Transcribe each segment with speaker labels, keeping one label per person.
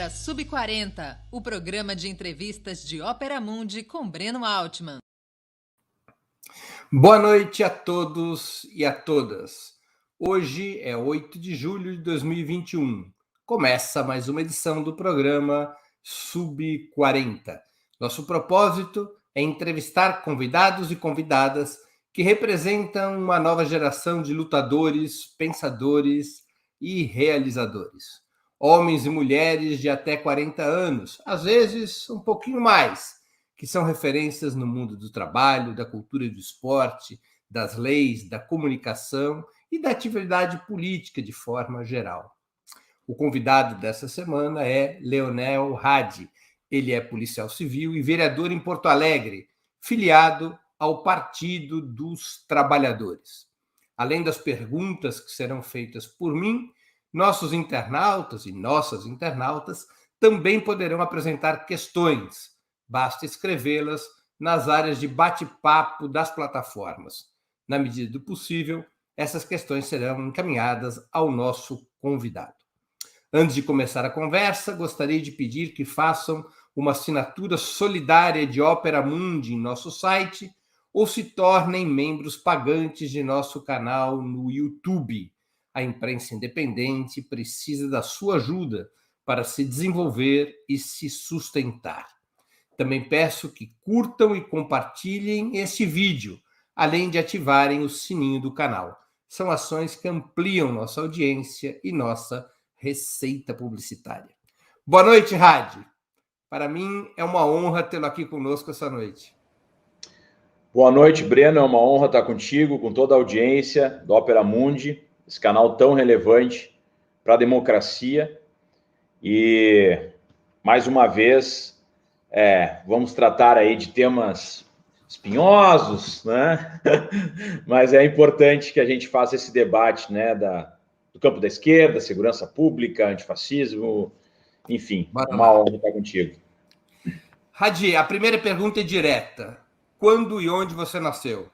Speaker 1: a Sub40, o programa de entrevistas de Ópera Mundi com Breno Altman.
Speaker 2: Boa noite a todos e a todas. Hoje é 8 de julho de 2021. Começa mais uma edição do programa Sub40. Nosso propósito é entrevistar convidados e convidadas que representam uma nova geração de lutadores, pensadores e realizadores. Homens e mulheres de até 40 anos, às vezes um pouquinho mais, que são referências no mundo do trabalho, da cultura e do esporte, das leis, da comunicação e da atividade política de forma geral. O convidado dessa semana é Leonel Hadi. Ele é policial civil e vereador em Porto Alegre, filiado ao Partido dos Trabalhadores. Além das perguntas que serão feitas por mim, nossos internautas e nossas internautas também poderão apresentar questões. Basta escrevê-las nas áreas de bate-papo das plataformas. Na medida do possível, essas questões serão encaminhadas ao nosso convidado. Antes de começar a conversa, gostaria de pedir que façam uma assinatura solidária de Ópera Mundi em nosso site ou se tornem membros pagantes de nosso canal no YouTube. A imprensa independente precisa da sua ajuda para se desenvolver e se sustentar. Também peço que curtam e compartilhem este vídeo, além de ativarem o sininho do canal. São ações que ampliam nossa audiência e nossa receita publicitária. Boa noite, Hadi. Para mim é uma honra tê-lo aqui conosco essa noite.
Speaker 3: Boa noite, Breno. É uma honra estar contigo, com toda a audiência do Ópera Mundi, esse canal tão relevante para a democracia. E, mais uma vez, vamos tratar aí de temas espinhosos, né? Mas é importante que a gente faça esse debate, né, do campo da esquerda, segurança pública, antifascismo, enfim, uma honra estar contigo.
Speaker 2: Hadi, a primeira pergunta é direta. Quando e onde você nasceu?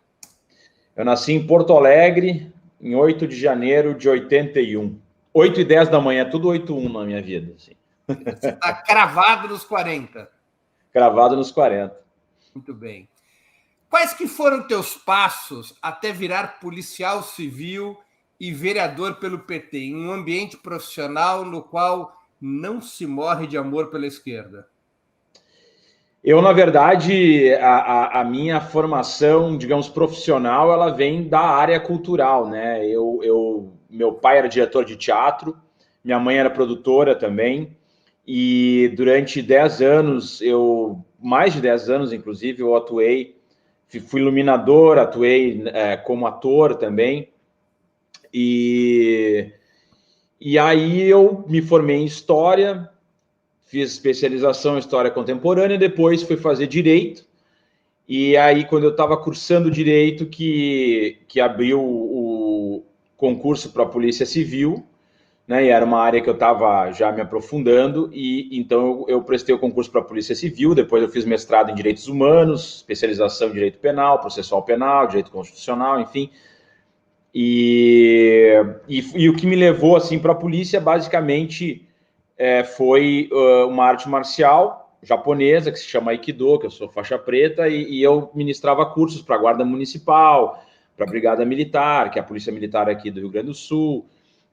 Speaker 3: Eu nasci em Porto Alegre, em 8 de janeiro de 81. 8 e 10 da manhã, tudo 8-1 na minha vida. Assim.
Speaker 2: Você está cravado nos 40.
Speaker 3: Cravado nos 40.
Speaker 2: Muito bem. Quais que foram teus passos até virar policial civil e vereador pelo PT, em um ambiente profissional no qual não se morre de amor pela esquerda?
Speaker 3: Eu, na verdade, a minha formação, digamos, profissional, ela vem da área cultural, né? Meu pai era diretor de teatro, minha mãe era produtora também, e durante 10 anos, mais de 10 anos, inclusive, eu atuei, fui iluminador, atuei como ator também, e aí eu me formei em História, fiz especialização em História Contemporânea, depois fui fazer Direito, e aí quando eu estava cursando Direito, que abriu o concurso para a Polícia Civil, né, e era uma área que eu estava já me aprofundando, e então eu prestei o concurso para a Polícia Civil, depois eu fiz mestrado em Direitos Humanos, especialização em Direito Penal, Processual Penal, Direito Constitucional, enfim, e o que me levou assim, para a polícia, basicamente, foi uma arte marcial japonesa, que se chama Aikido, que eu sou faixa preta, e eu ministrava cursos para a Guarda Municipal, para a Brigada Militar, que é a Polícia Militar aqui do Rio Grande do Sul,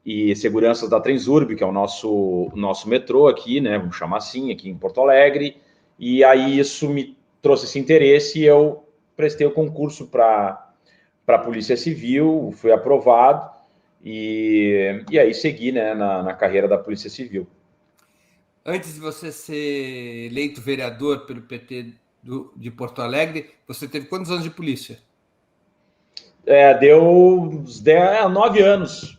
Speaker 3: e seguranças da Transurb, que é o nosso metrô aqui, né, vamos chamar assim, aqui em Porto Alegre, e aí isso me trouxe esse interesse e eu prestei o concurso para a Polícia Civil, fui aprovado, e aí segui, né, na carreira da Polícia Civil.
Speaker 2: Antes de você ser eleito vereador pelo PT de Porto Alegre, você teve quantos anos de polícia?
Speaker 3: Deu uns 9 anos.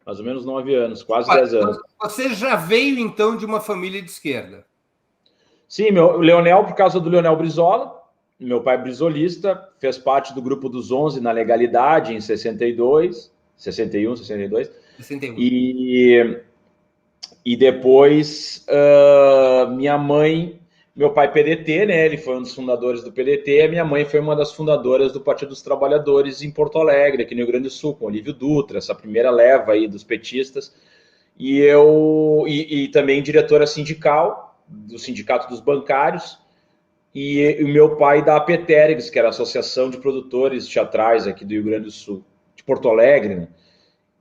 Speaker 3: Mais ou menos 9 anos, quase 10 anos.
Speaker 2: Você já veio, então, de uma família de esquerda?
Speaker 3: Sim, o Leonel, por causa do Leonel Brizola. Meu pai é brisolista, fez parte do grupo dos 11 na legalidade em 62, 61, 62. 61. E depois, minha mãe, meu pai PDT, né? Ele foi um dos fundadores do PDT, a minha mãe foi uma das fundadoras do Partido dos Trabalhadores em Porto Alegre, aqui no Rio Grande do Sul, com Olívio Dutra, essa primeira leva aí dos petistas. e também diretora sindical, do Sindicato dos Bancários, e o meu pai da APTERGS, que era a Associação de Produtores Teatrais aqui do Rio Grande do Sul, de Porto Alegre, né?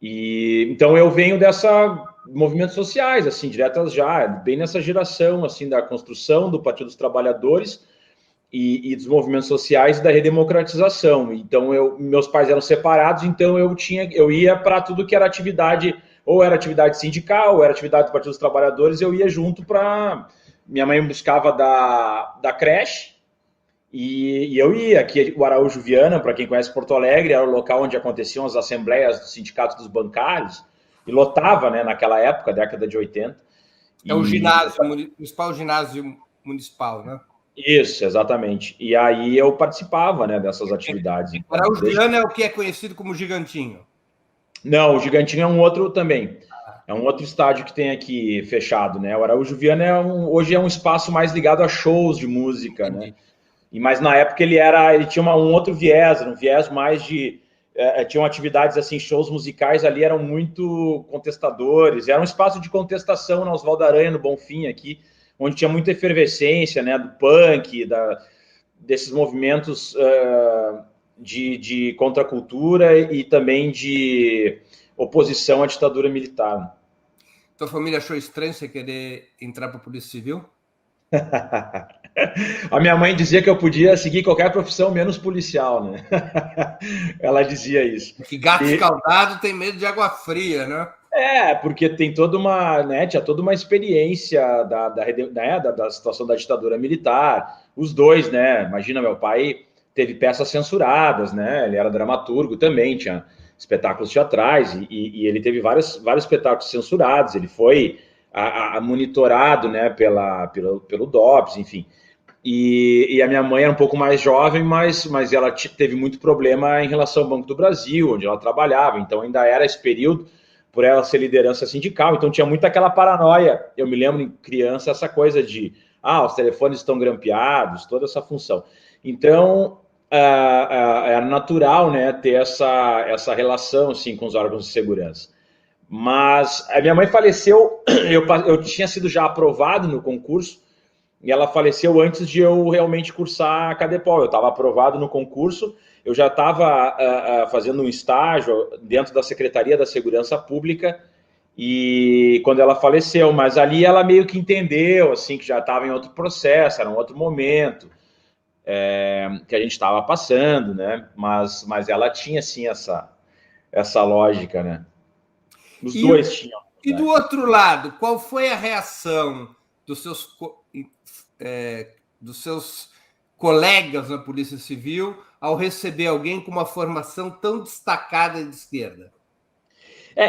Speaker 3: E então eu venho dessa movimentos sociais, assim, diretas já, bem nessa geração, assim, da construção do Partido dos Trabalhadores e dos movimentos sociais e da redemocratização. Então meus pais eram separados, então eu ia para tudo que era atividade, ou era atividade sindical, ou era atividade do Partido dos Trabalhadores, eu ia junto para... Minha mãe me buscava da creche, e eu ia. Aqui, o Araújo Viana, para quem conhece Porto Alegre, era o local onde aconteciam as assembleias do Sindicato dos Bancários, e lotava, né, naquela época, década de 80.
Speaker 2: É o ginásio, principal ginásio municipal, né?
Speaker 3: Isso, exatamente. E aí eu participava, né, dessas atividades.
Speaker 2: O Araújo Viana é o que é conhecido como Gigantinho.
Speaker 3: Não, o Gigantinho é um outro também. É um outro estádio que tem aqui fechado, né? O Araújo Viana hoje é um espaço mais ligado a shows de música, né? Mas na época ele tinha um outro viés, um viés mais de... tinham atividades assim, shows musicais ali eram muito contestadores, era um espaço de contestação na Oswaldo Aranha, no Bonfim aqui, onde tinha muita efervescência, né, do punk, desses movimentos de contracultura e também de oposição à ditadura militar.
Speaker 2: Tua família achou estranho você querer entrar para a Polícia Civil?
Speaker 3: A minha mãe dizia que eu podia seguir qualquer profissão menos policial, né? Ela dizia isso.
Speaker 2: Que gato escaldado tem medo de água fria, né?
Speaker 3: Porque tem toda uma, né, tinha toda uma experiência da situação da ditadura militar. Os dois, né? Imagina, meu pai teve peças censuradas, né? Ele era dramaturgo também, tinha espetáculos teatrais e ele teve vários espetáculos censurados. Ele foi monitorado, né, pelo DOPS, enfim. E a minha mãe era um pouco mais jovem, mas ela teve muito problema em relação ao Banco do Brasil, onde ela trabalhava. Então ainda era esse período, por ela ser liderança sindical, então tinha muito aquela paranoia. Eu me lembro em criança essa coisa de os telefones estão grampeados, toda essa função. Então era natural, né, ter essa relação assim, com os órgãos de segurança. Mas a minha mãe faleceu, eu tinha sido já aprovado no concurso, e ela faleceu antes de eu realmente cursar a Cadepol. Eu estava aprovado no concurso, eu já estava fazendo um estágio dentro da Secretaria da Segurança Pública, e quando ela faleceu, mas ali ela meio que entendeu, assim, que já estava em outro processo, era um outro momento que a gente estava passando, né? Mas ela tinha, assim, essa lógica, né? Os dois tinham.
Speaker 2: E do outro lado, qual foi a reação dos seus colegas na Polícia Civil ao receber alguém com uma formação tão destacada de esquerda?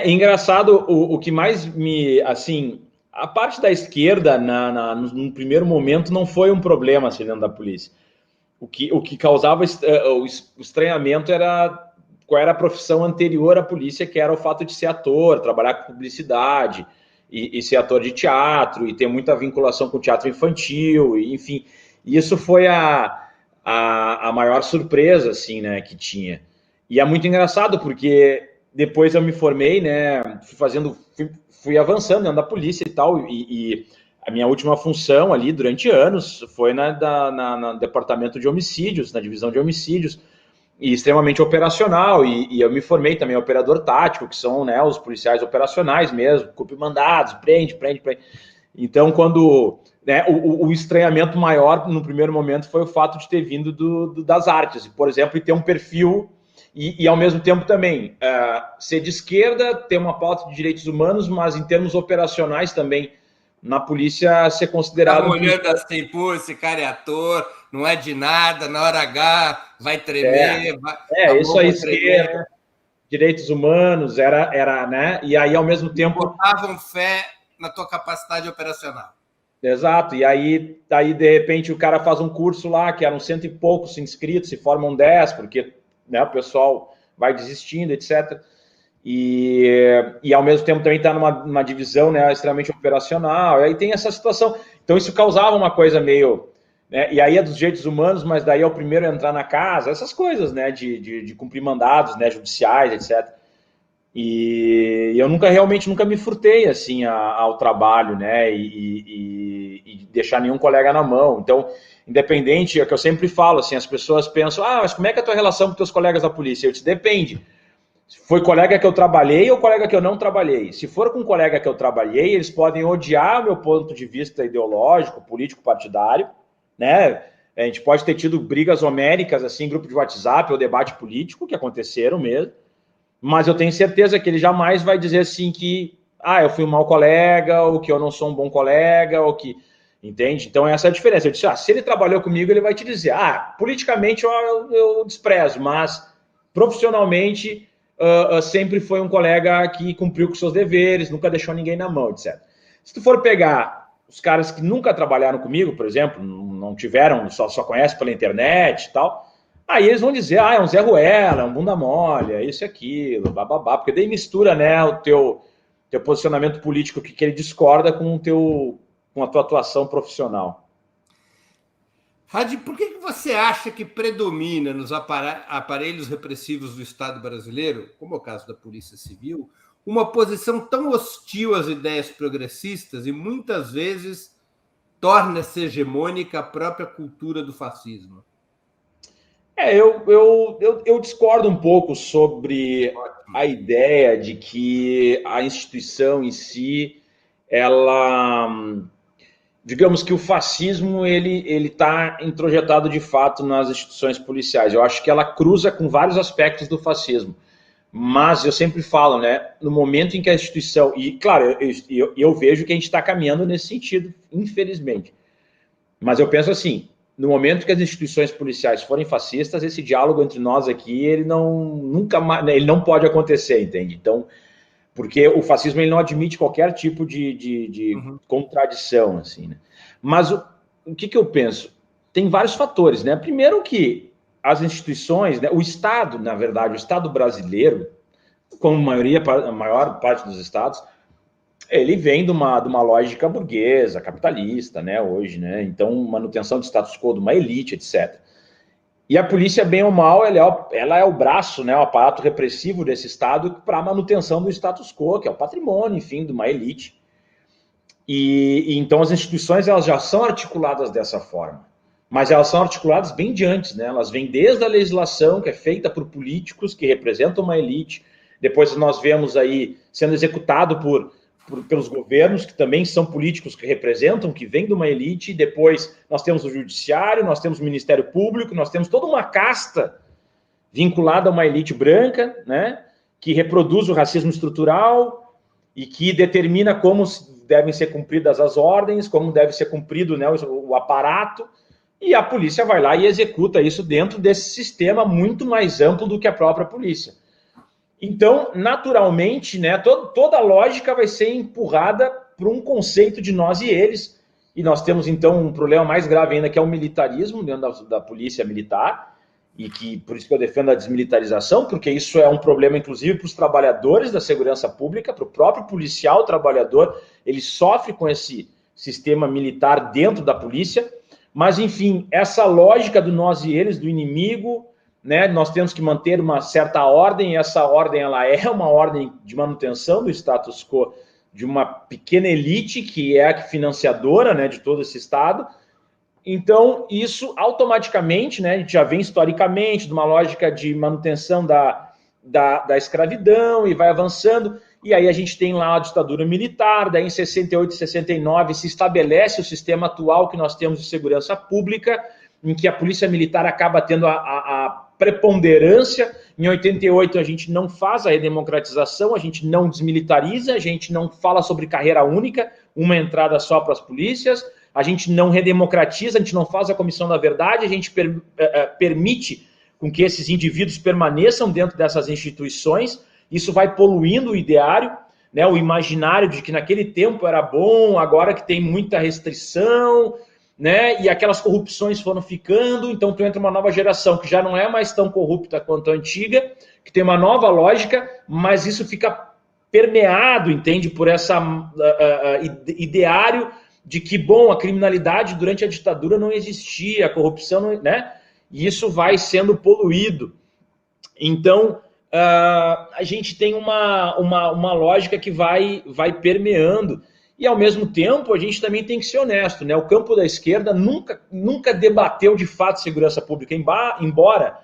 Speaker 3: Engraçado, o que mais assim, a parte da esquerda, no primeiro momento, não foi um problema assim, dentro da polícia. O que causava o estranhamento era qual era a profissão anterior à polícia, que era o fato de ser ator, trabalhar com publicidade, e ser ator de teatro, e ter muita vinculação com o teatro infantil, e, enfim. Isso foi a maior surpresa, assim, né, que tinha. E é muito engraçado, porque depois eu me formei, né, fui avançando dentro da polícia e tal, e a minha última função ali, durante anos, foi no departamento de homicídios, na divisão de homicídios, e extremamente operacional, e eu me formei também operador tático, que são, né, os policiais operacionais mesmo, cumpre mandados, prende. Então, quando, né, o estranhamento maior no primeiro momento foi o fato de ter vindo das artes, por exemplo, e ter um perfil, e ao mesmo tempo também ser de esquerda, ter uma pauta de direitos humanos, mas em termos operacionais também, na polícia ser considerado...
Speaker 2: Tá olhando assim, pô, esse cara é ator, não é de nada, na hora H vai tremer.
Speaker 3: Isso aí, esquerda, direitos humanos, era, né? E aí, ao mesmo tempo...
Speaker 2: Botavam fé na tua capacidade operacional.
Speaker 3: Exato, e aí, de repente, o cara faz um curso lá, que eram 100 e poucos inscritos, se formam 10, porque, né, o pessoal vai desistindo, etc., e ao mesmo tempo também está numa divisão, né, extremamente operacional, e aí tem essa situação. Então isso causava uma coisa meio... Né, e aí é dos direitos humanos, mas daí é o primeiro a entrar na casa, essas coisas, né, de cumprir mandados, né, judiciais, etc. E eu realmente nunca me furtei assim ao trabalho, né? E deixar nenhum colega na mão. Então, independente, é o que eu sempre falo, assim, as pessoas pensam, mas como é que é a tua relação com teus colegas da polícia? Eu disse, depende. Foi colega que eu trabalhei ou colega que eu não trabalhei? Se for com um colega que eu trabalhei, eles podem odiar o meu ponto de vista ideológico, político, partidário, né? A gente pode ter tido brigas homéricas, assim, grupo de WhatsApp ou debate político, que aconteceram mesmo, mas eu tenho certeza que ele jamais vai dizer assim que eu fui um mau colega, ou que eu não sou um bom colega, ou que... Entende? Então essa é a diferença. Eu disse, se ele trabalhou comigo, ele vai te dizer, politicamente eu desprezo, mas profissionalmente sempre foi um colega que cumpriu com seus deveres, nunca deixou ninguém na mão, etc. Se tu for pegar os caras que nunca trabalharam comigo, por exemplo, não tiveram, só conhecem pela internet e tal, aí eles vão dizer, é um Zé Ruela, é um bunda mole, é isso e aquilo, bababá, porque daí mistura, né, o teu posicionamento político que ele discorda com a tua atuação profissional.
Speaker 2: Hadi, por que você acha que predomina nos aparelhos repressivos do Estado brasileiro, como é o caso da Polícia Civil, uma posição tão hostil às ideias progressistas e muitas vezes torna-se hegemônica a própria cultura do fascismo?
Speaker 3: Eu discordo um pouco sobre a ideia de que a instituição em si, digamos que o fascismo ele está introjetado de fato nas instituições policiais. Eu acho que ela cruza com vários aspectos do fascismo. Mas eu sempre falo, né, no momento em que a instituição... E, claro, eu vejo que a gente está caminhando nesse sentido, infelizmente. Mas eu penso assim, no momento que as instituições policiais forem fascistas, esse diálogo entre nós aqui, ele não pode acontecer, entende? Então, porque o fascismo ele não admite qualquer tipo de contradição, assim, né? Mas o que eu penso? Tem vários fatores, né? Primeiro que as instituições, né, o Estado, na verdade, o Estado brasileiro, como a maior parte dos estados, ele vem de uma lógica burguesa, capitalista, né, hoje, né? Então, manutenção de status quo de uma elite, etc. E a polícia, bem ou mal, ela é o braço, né, o aparato repressivo desse Estado para a manutenção do status quo, que é o patrimônio, enfim, de uma elite. E então as instituições elas já são articuladas dessa forma. Mas elas são articuladas bem de antes, né? Elas vêm desde a legislação, que é feita por políticos que representam uma elite. Depois nós vemos aí sendo executado pelos governos, que também são políticos que representam, que vêm de uma elite. Depois nós temos o judiciário, nós temos o Ministério Público, nós temos toda uma casta vinculada a uma elite branca, né? Que reproduz o racismo estrutural e que determina como devem ser cumpridas as ordens, como deve ser cumprido, né, o aparato. E a polícia vai lá e executa isso dentro desse sistema muito mais amplo do que a própria polícia. Então, naturalmente, né, toda a lógica vai ser empurrada para um conceito de nós e eles. E nós temos, então, um problema mais grave ainda, que é o militarismo dentro da polícia militar, e que por isso que eu defendo a desmilitarização, porque isso é um problema, inclusive, para os trabalhadores da segurança pública, para o próprio policial trabalhador, ele sofre com esse sistema militar dentro da polícia. Mas, enfim, essa lógica do nós e eles, do inimigo, né, nós temos que manter uma certa ordem, e essa ordem ela é uma ordem de manutenção do status quo de uma pequena elite, que é a financiadora, né, de todo esse Estado. Então, isso automaticamente, né, a gente já vem historicamente de uma lógica de manutenção da escravidão e vai avançando. E aí a gente tem lá a ditadura militar, daí em 68 e 69 se estabelece o sistema atual que nós temos de segurança pública, em que a polícia militar acaba tendo a preponderância. Em 88 a gente não faz a redemocratização, a gente não desmilitariza, a gente não fala sobre carreira única, uma entrada só para as polícias, a gente não redemocratiza, a gente não faz a comissão da verdade, a gente permite com que esses indivíduos permaneçam dentro dessas instituições. Isso vai poluindo o ideário, né, o imaginário de que naquele tempo era bom, agora que tem muita restrição, né, e aquelas corrupções foram ficando, então tu entra uma nova geração que já não é mais tão corrupta quanto a antiga, que tem uma nova lógica, mas isso fica permeado, entende, por essa ideário de que, bom, a criminalidade durante a ditadura não existia, a corrupção, não, né, e isso vai sendo poluído. Então, a gente tem uma lógica que vai permeando. E, ao mesmo tempo, a gente também tem que ser honesto, né? O campo da esquerda nunca debateu, de fato, segurança pública, embora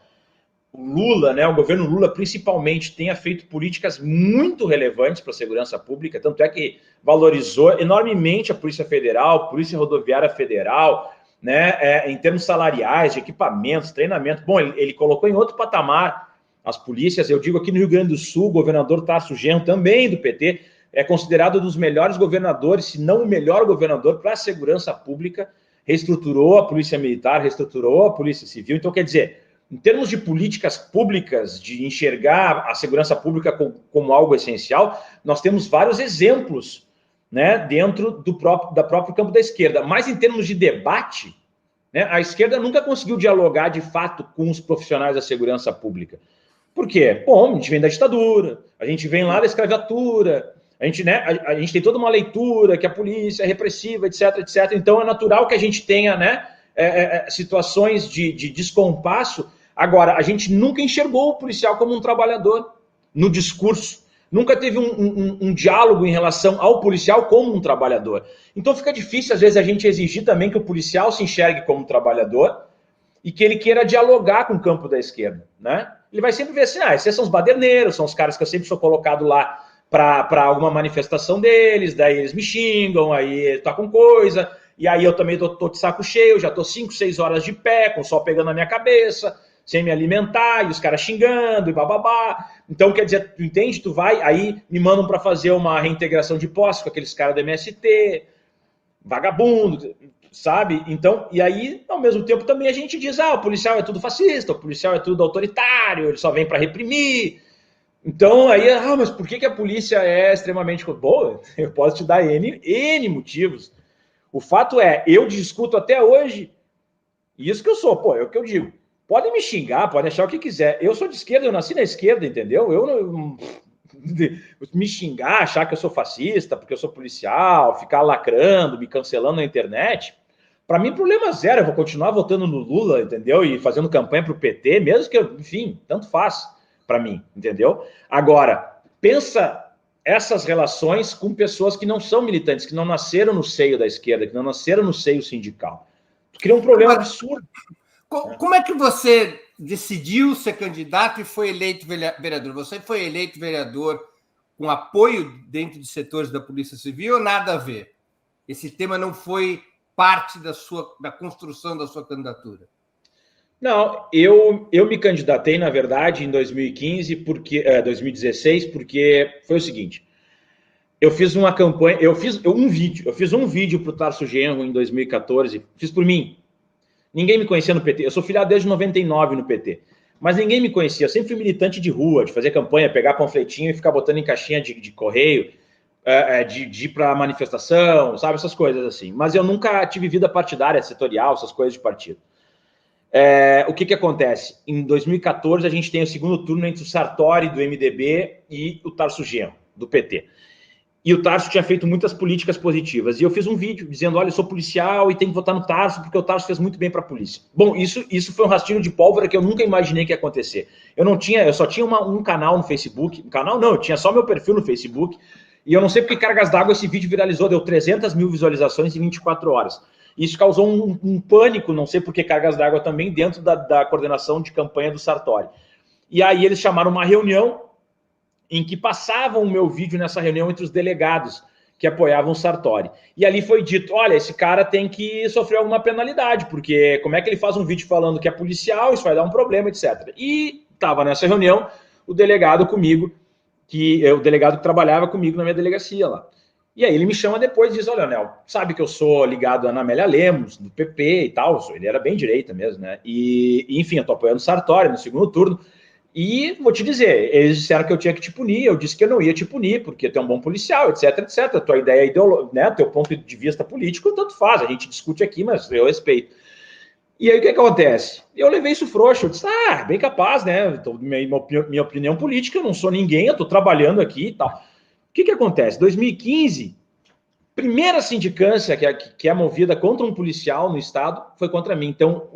Speaker 3: o Lula, né, o governo Lula, principalmente, tenha feito políticas muito relevantes para a segurança pública, tanto é que valorizou enormemente a Polícia Federal, a Polícia Rodoviária Federal, né, em termos salariais, de equipamentos, treinamento. Bom, ele colocou em outro patamar as polícias. Eu digo aqui no Rio Grande do Sul, o governador Tarso Genro, também do PT, é considerado um dos melhores governadores, se não o melhor governador para a segurança pública, reestruturou a Polícia Militar, reestruturou a Polícia Civil. Então, quer dizer, em termos de políticas públicas, de enxergar a segurança pública como algo essencial, nós temos vários exemplos, né, dentro da próprio campo da esquerda. Mas em termos de debate, né, a esquerda nunca conseguiu dialogar de fato com os profissionais da segurança pública. Por quê? Bom, a gente vem da ditadura, a gente vem lá da escravatura, a gente tem toda uma leitura que a polícia é repressiva, etc, etc. Então é natural que a gente tenha, né, situações de descompasso. Agora, a gente nunca enxergou o policial como um trabalhador no discurso. Nunca teve um diálogo em relação ao policial como um trabalhador. Então fica difícil, às vezes, a gente exigir também que o policial se enxergue como um trabalhador e que ele queira dialogar com o campo da esquerda, né? Ele vai sempre ver assim, esses são os baderneiros, são os caras que eu sempre sou colocado lá para alguma manifestação deles, daí eles me xingam, aí tá com coisa, e aí eu também tô de saco cheio, já tô 5, 6 horas de pé, com o sol pegando na minha cabeça, sem me alimentar, e os caras xingando, e bababá. Então, quer dizer, tu entende? Tu vai, aí me mandam para fazer uma reintegração de posse com aqueles caras do MST, vagabundo, sabe? Então, e aí, ao mesmo tempo, também a gente diz, o policial é tudo fascista, o policial é tudo autoritário, ele só vem para reprimir. Então, aí, mas por que a polícia é extremamente boa? Eu posso te dar N motivos. O fato é, eu discuto até hoje, isso que eu sou, é o que eu digo. Podem me xingar, podem achar o que quiser. Eu sou de esquerda, eu nasci na esquerda, entendeu? Eu não... Me xingar, achar que eu sou fascista, porque eu sou policial, ficar lacrando, me cancelando na internet, para mim, problema zero. Eu vou continuar votando no Lula, entendeu? E fazendo campanha para o PT, mesmo que enfim, tanto faz para mim, entendeu? Agora, pensa essas relações com pessoas que não são militantes, que não nasceram no seio da esquerda, que não nasceram no seio sindical. Tu cria um problema absurdo.
Speaker 2: Como é que você decidiu ser candidato e foi eleito vereador? Você foi eleito vereador com apoio dentro de setores da Polícia Civil ou nada a ver? Esse tema não foi parte da construção da sua candidatura?
Speaker 3: Não, eu me candidatei, na verdade, em 2016, porque foi o seguinte, eu fiz uma campanha, eu fiz um vídeo para o Tarso Genro em 2014, fiz por mim. Ninguém me conhecia no PT, eu sou filiado desde 99 no PT, mas ninguém me conhecia, eu sempre fui militante de rua, de fazer campanha, pegar panfletinho e ficar botando em caixinha de correio, de ir para manifestação, sabe, essas coisas assim. Mas eu nunca tive vida partidária, setorial, essas coisas de partido. O que acontece? Em 2014, a gente tem o segundo turno entre o Sartori, do MDB, e o Tarso Genro, do PT. E o Tarso tinha feito muitas políticas positivas. E eu fiz um vídeo dizendo, olha, eu sou policial e tenho que votar no Tarso, porque o Tarso fez muito bem para a polícia. Bom, isso foi um rastilho de pólvora que eu nunca imaginei que ia acontecer. Eu só tinha um canal no Facebook. Um canal não, eu tinha só meu perfil no Facebook. E eu não sei porque cargas d'água esse vídeo viralizou, deu 300 mil visualizações em 24 horas. Isso causou um pânico, não sei por que cargas d'água também, dentro da coordenação de campanha do Sartori. E aí eles chamaram uma reunião em que passavam o meu vídeo nessa reunião entre os delegados que apoiavam o Sartori. E ali foi dito, olha, esse cara tem que sofrer alguma penalidade, porque como é que ele faz um vídeo falando que é policial, isso vai dar um problema, etc. E estava nessa reunião o delegado comigo, o delegado que trabalhava comigo na minha delegacia lá. E aí ele me chama depois e diz, olha, Leonel, sabe que eu sou ligado a Ana Amélia Lemos, do PP e tal, ele era bem direita mesmo, né? E enfim, eu tô apoiando o Sartori no segundo turno, e vou te dizer, eles disseram que eu tinha que te punir, eu disse que eu não ia te punir, porque tu é um bom policial, etc, etc. A tua ideia ideológica, né, teu ponto de vista político, tanto faz, a gente discute aqui, mas eu respeito. E aí o que acontece? Eu levei isso frouxo, eu disse, bem capaz, né, então, minha opinião política, eu não sou ninguém, eu tô trabalhando aqui e tal. O que acontece? 2015, primeira sindicância que é movida contra um policial no estado foi contra mim. Então,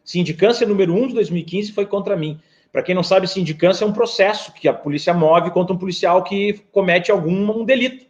Speaker 3: sindicância número 1 de 2015 foi contra mim. Para quem não sabe, sindicância é um processo que a polícia move contra um policial que comete algum delito.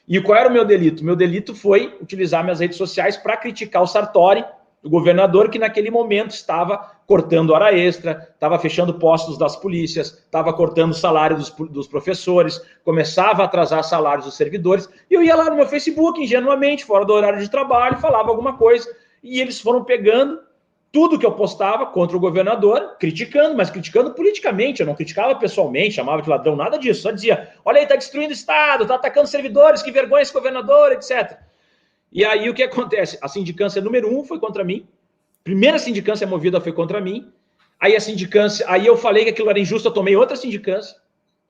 Speaker 3: E qual era o meu delito? Meu delito foi utilizar minhas redes sociais para criticar o Sartori, o governador, que naquele momento estava cortando hora extra, estava fechando postos das polícias, estava cortando o salário dos professores, começava a atrasar salários dos servidores, e eu ia lá no meu Facebook, ingenuamente, fora do horário de trabalho, falava alguma coisa, e eles foram pegando tudo que eu postava contra o governador, criticando, mas criticando politicamente, eu não criticava pessoalmente, chamava de ladrão, nada disso, só dizia, olha aí, tá destruindo o Estado, tá atacando servidores, que vergonha esse governador, etc. E aí o que acontece? A sindicância número 1 foi contra mim, primeira sindicância movida foi contra mim, aí eu falei que aquilo era injusto, eu tomei outra sindicância,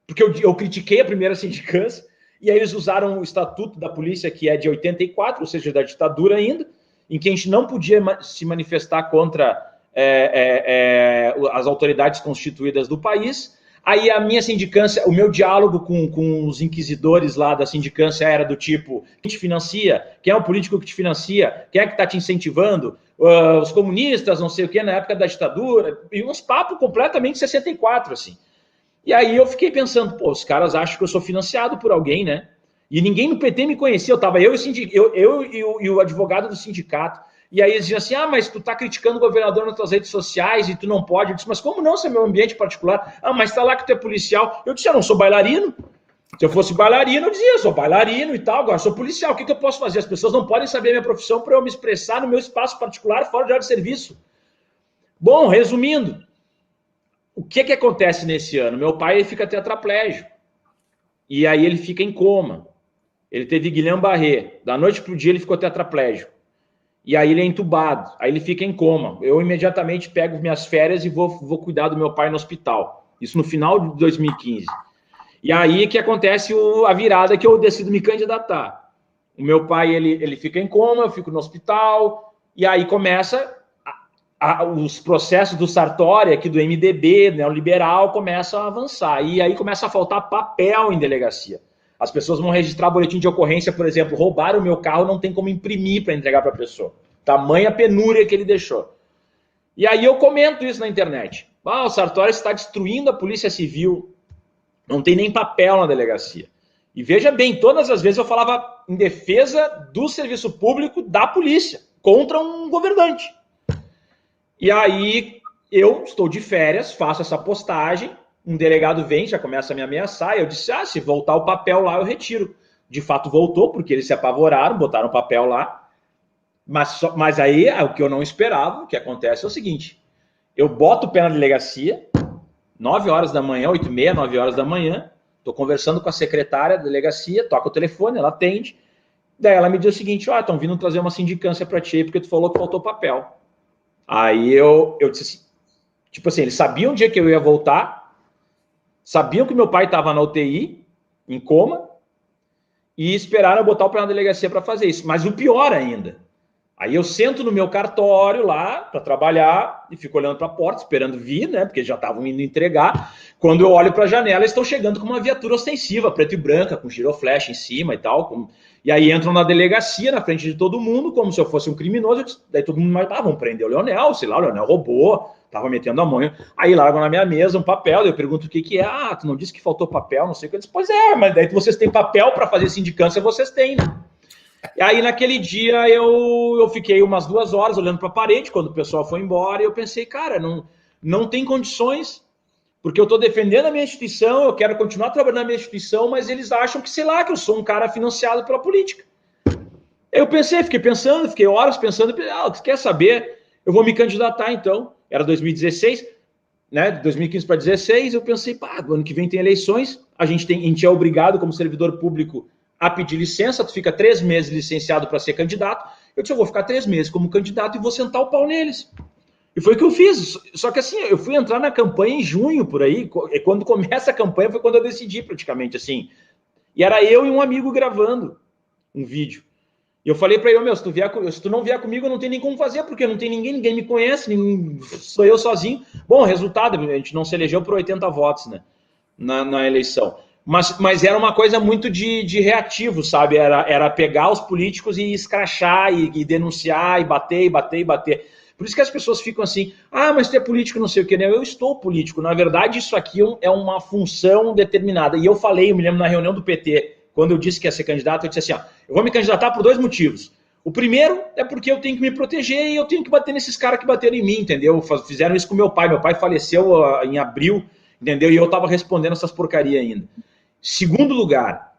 Speaker 3: porque eu critiquei a primeira sindicância, e aí eles usaram o estatuto da polícia, que é de 84, ou seja, da ditadura ainda, em que a gente não podia se manifestar contra as autoridades constituídas do país. Aí a minha sindicância, o meu diálogo com os inquisidores lá da sindicância era do tipo, quem te financia? Quem é o político que te financia? Quem é que está te incentivando? Os comunistas, não sei o que, na época da ditadura, e uns papos completamente 64, assim. E aí eu fiquei pensando, pô, os caras acham que eu sou financiado por alguém, né? E ninguém no PT me conhecia, eu e o advogado do sindicato. E aí eles diziam assim, mas tu tá criticando o governador nas tuas redes sociais e tu não pode. Eu disse, mas como não, se é meu ambiente particular? Mas tá lá que tu é policial. Eu disse, eu não sou bailarino. Se eu fosse bailarino, eu dizia, eu sou bailarino e tal, agora eu sou policial. O que eu posso fazer? As pessoas não podem saber a minha profissão para eu me expressar no meu espaço particular fora de hora de serviço. Bom, resumindo, o que acontece nesse ano? Meu pai fica tetraplégico. E aí ele fica em coma. Ele teve Guillain-Barré. Da noite para o dia ele ficou tetraplégico. E aí ele é entubado. Aí ele fica em coma. Eu imediatamente pego minhas férias e vou cuidar do meu pai no hospital. Isso no final de 2015. E aí que acontece a virada que eu decido me candidatar. O meu pai ele fica em coma, eu fico no hospital. E aí começa os processos do Sartori, aqui do MDB, neoliberal, começam a avançar. E aí começa a faltar papel em delegacia. As pessoas vão registrar boletim de ocorrência, por exemplo, roubaram o meu carro, não tem como imprimir para entregar para a pessoa. Tamanha penúria que ele deixou. E aí eu comento isso na internet. O Sartori está destruindo a Polícia Civil. Não tem nem papel na delegacia. E veja bem, todas as vezes eu falava em defesa do serviço público da polícia, contra um governante. E aí eu estou de férias, faço essa postagem, um delegado vem, já começa a me ameaçar, e eu disse, se voltar o papel lá, eu retiro. De fato, voltou, porque eles se apavoraram, botaram o papel lá, mas aí, o que eu não esperava, o que acontece é o seguinte, eu boto o pé na delegacia, 9 horas da manhã, 8h30, 9 horas da manhã, estou conversando com a secretária da delegacia, toca o telefone, ela atende, daí ela me diz o seguinte, estão vindo trazer uma sindicância para ti, porque tu falou que faltou papel. Aí eu disse assim, tipo assim, eles sabiam o dia que eu ia voltar, sabiam que meu pai estava na UTI, em coma, e esperaram eu botar o pé na delegacia para fazer isso. Mas o pior ainda, aí eu sento no meu cartório lá para trabalhar e fico olhando para a porta, esperando vir, né? Porque já estavam indo entregar. Quando eu olho para a janela, eles estão chegando com uma viatura ostensiva, preta e branca, com giroflecha em cima e tal. E aí entram na delegacia, na frente de todo mundo, como se eu fosse um criminoso. Daí todo mundo, vamos prender o Leonel, sei lá, o Leonel roubou, tava metendo a mão. Aí largam na minha mesa um papel, eu pergunto o que é. Tu não disse que faltou papel, não sei o que. Eu disse, pois é, mas daí vocês têm papel para fazer sindicância, vocês têm, né? E aí naquele dia eu fiquei umas 2 horas olhando para a parede, quando o pessoal foi embora, e eu pensei, cara, não tem condições, porque eu estou defendendo a minha instituição, eu quero continuar trabalhando na minha instituição, mas eles acham que, sei lá, que eu sou um cara financiado pela política. Eu fiquei horas pensando, você quer saber? Eu vou me candidatar então. Era 2016, né? De 2015 para 2016, eu pensei, ano que vem tem eleições, a gente é obrigado como servidor público a pedir licença, tu fica 3 meses licenciado para ser candidato. Eu disse, eu vou ficar 3 meses como candidato e vou sentar o pau neles. E foi o que eu fiz. Só que assim, eu fui entrar na campanha em junho, por aí, e quando começa a campanha foi quando eu decidi praticamente, assim. E era eu e um amigo gravando um vídeo. E eu falei para ele, se tu não vier comigo, eu não tenho nem como fazer, porque não tem ninguém me conhece, sou eu sozinho. Bom, resultado, a gente não se elegeu por 80 votos, né, na eleição. Mas era uma coisa muito de reativo, sabe? Era pegar os políticos e escrachar, e denunciar, e bater. Por isso que as pessoas ficam assim, mas tu é político, não sei o que, né? Eu estou político. Na verdade, isso aqui é uma função determinada. E eu me lembro na reunião do PT, quando eu disse que ia ser candidato, eu disse assim, eu vou me candidatar por 2 motivos. O primeiro é porque eu tenho que me proteger e eu tenho que bater nesses caras que bateram em mim, entendeu? Fizeram isso com meu pai. Meu pai faleceu em abril, entendeu? E eu estava respondendo essas porcarias ainda. Segundo lugar,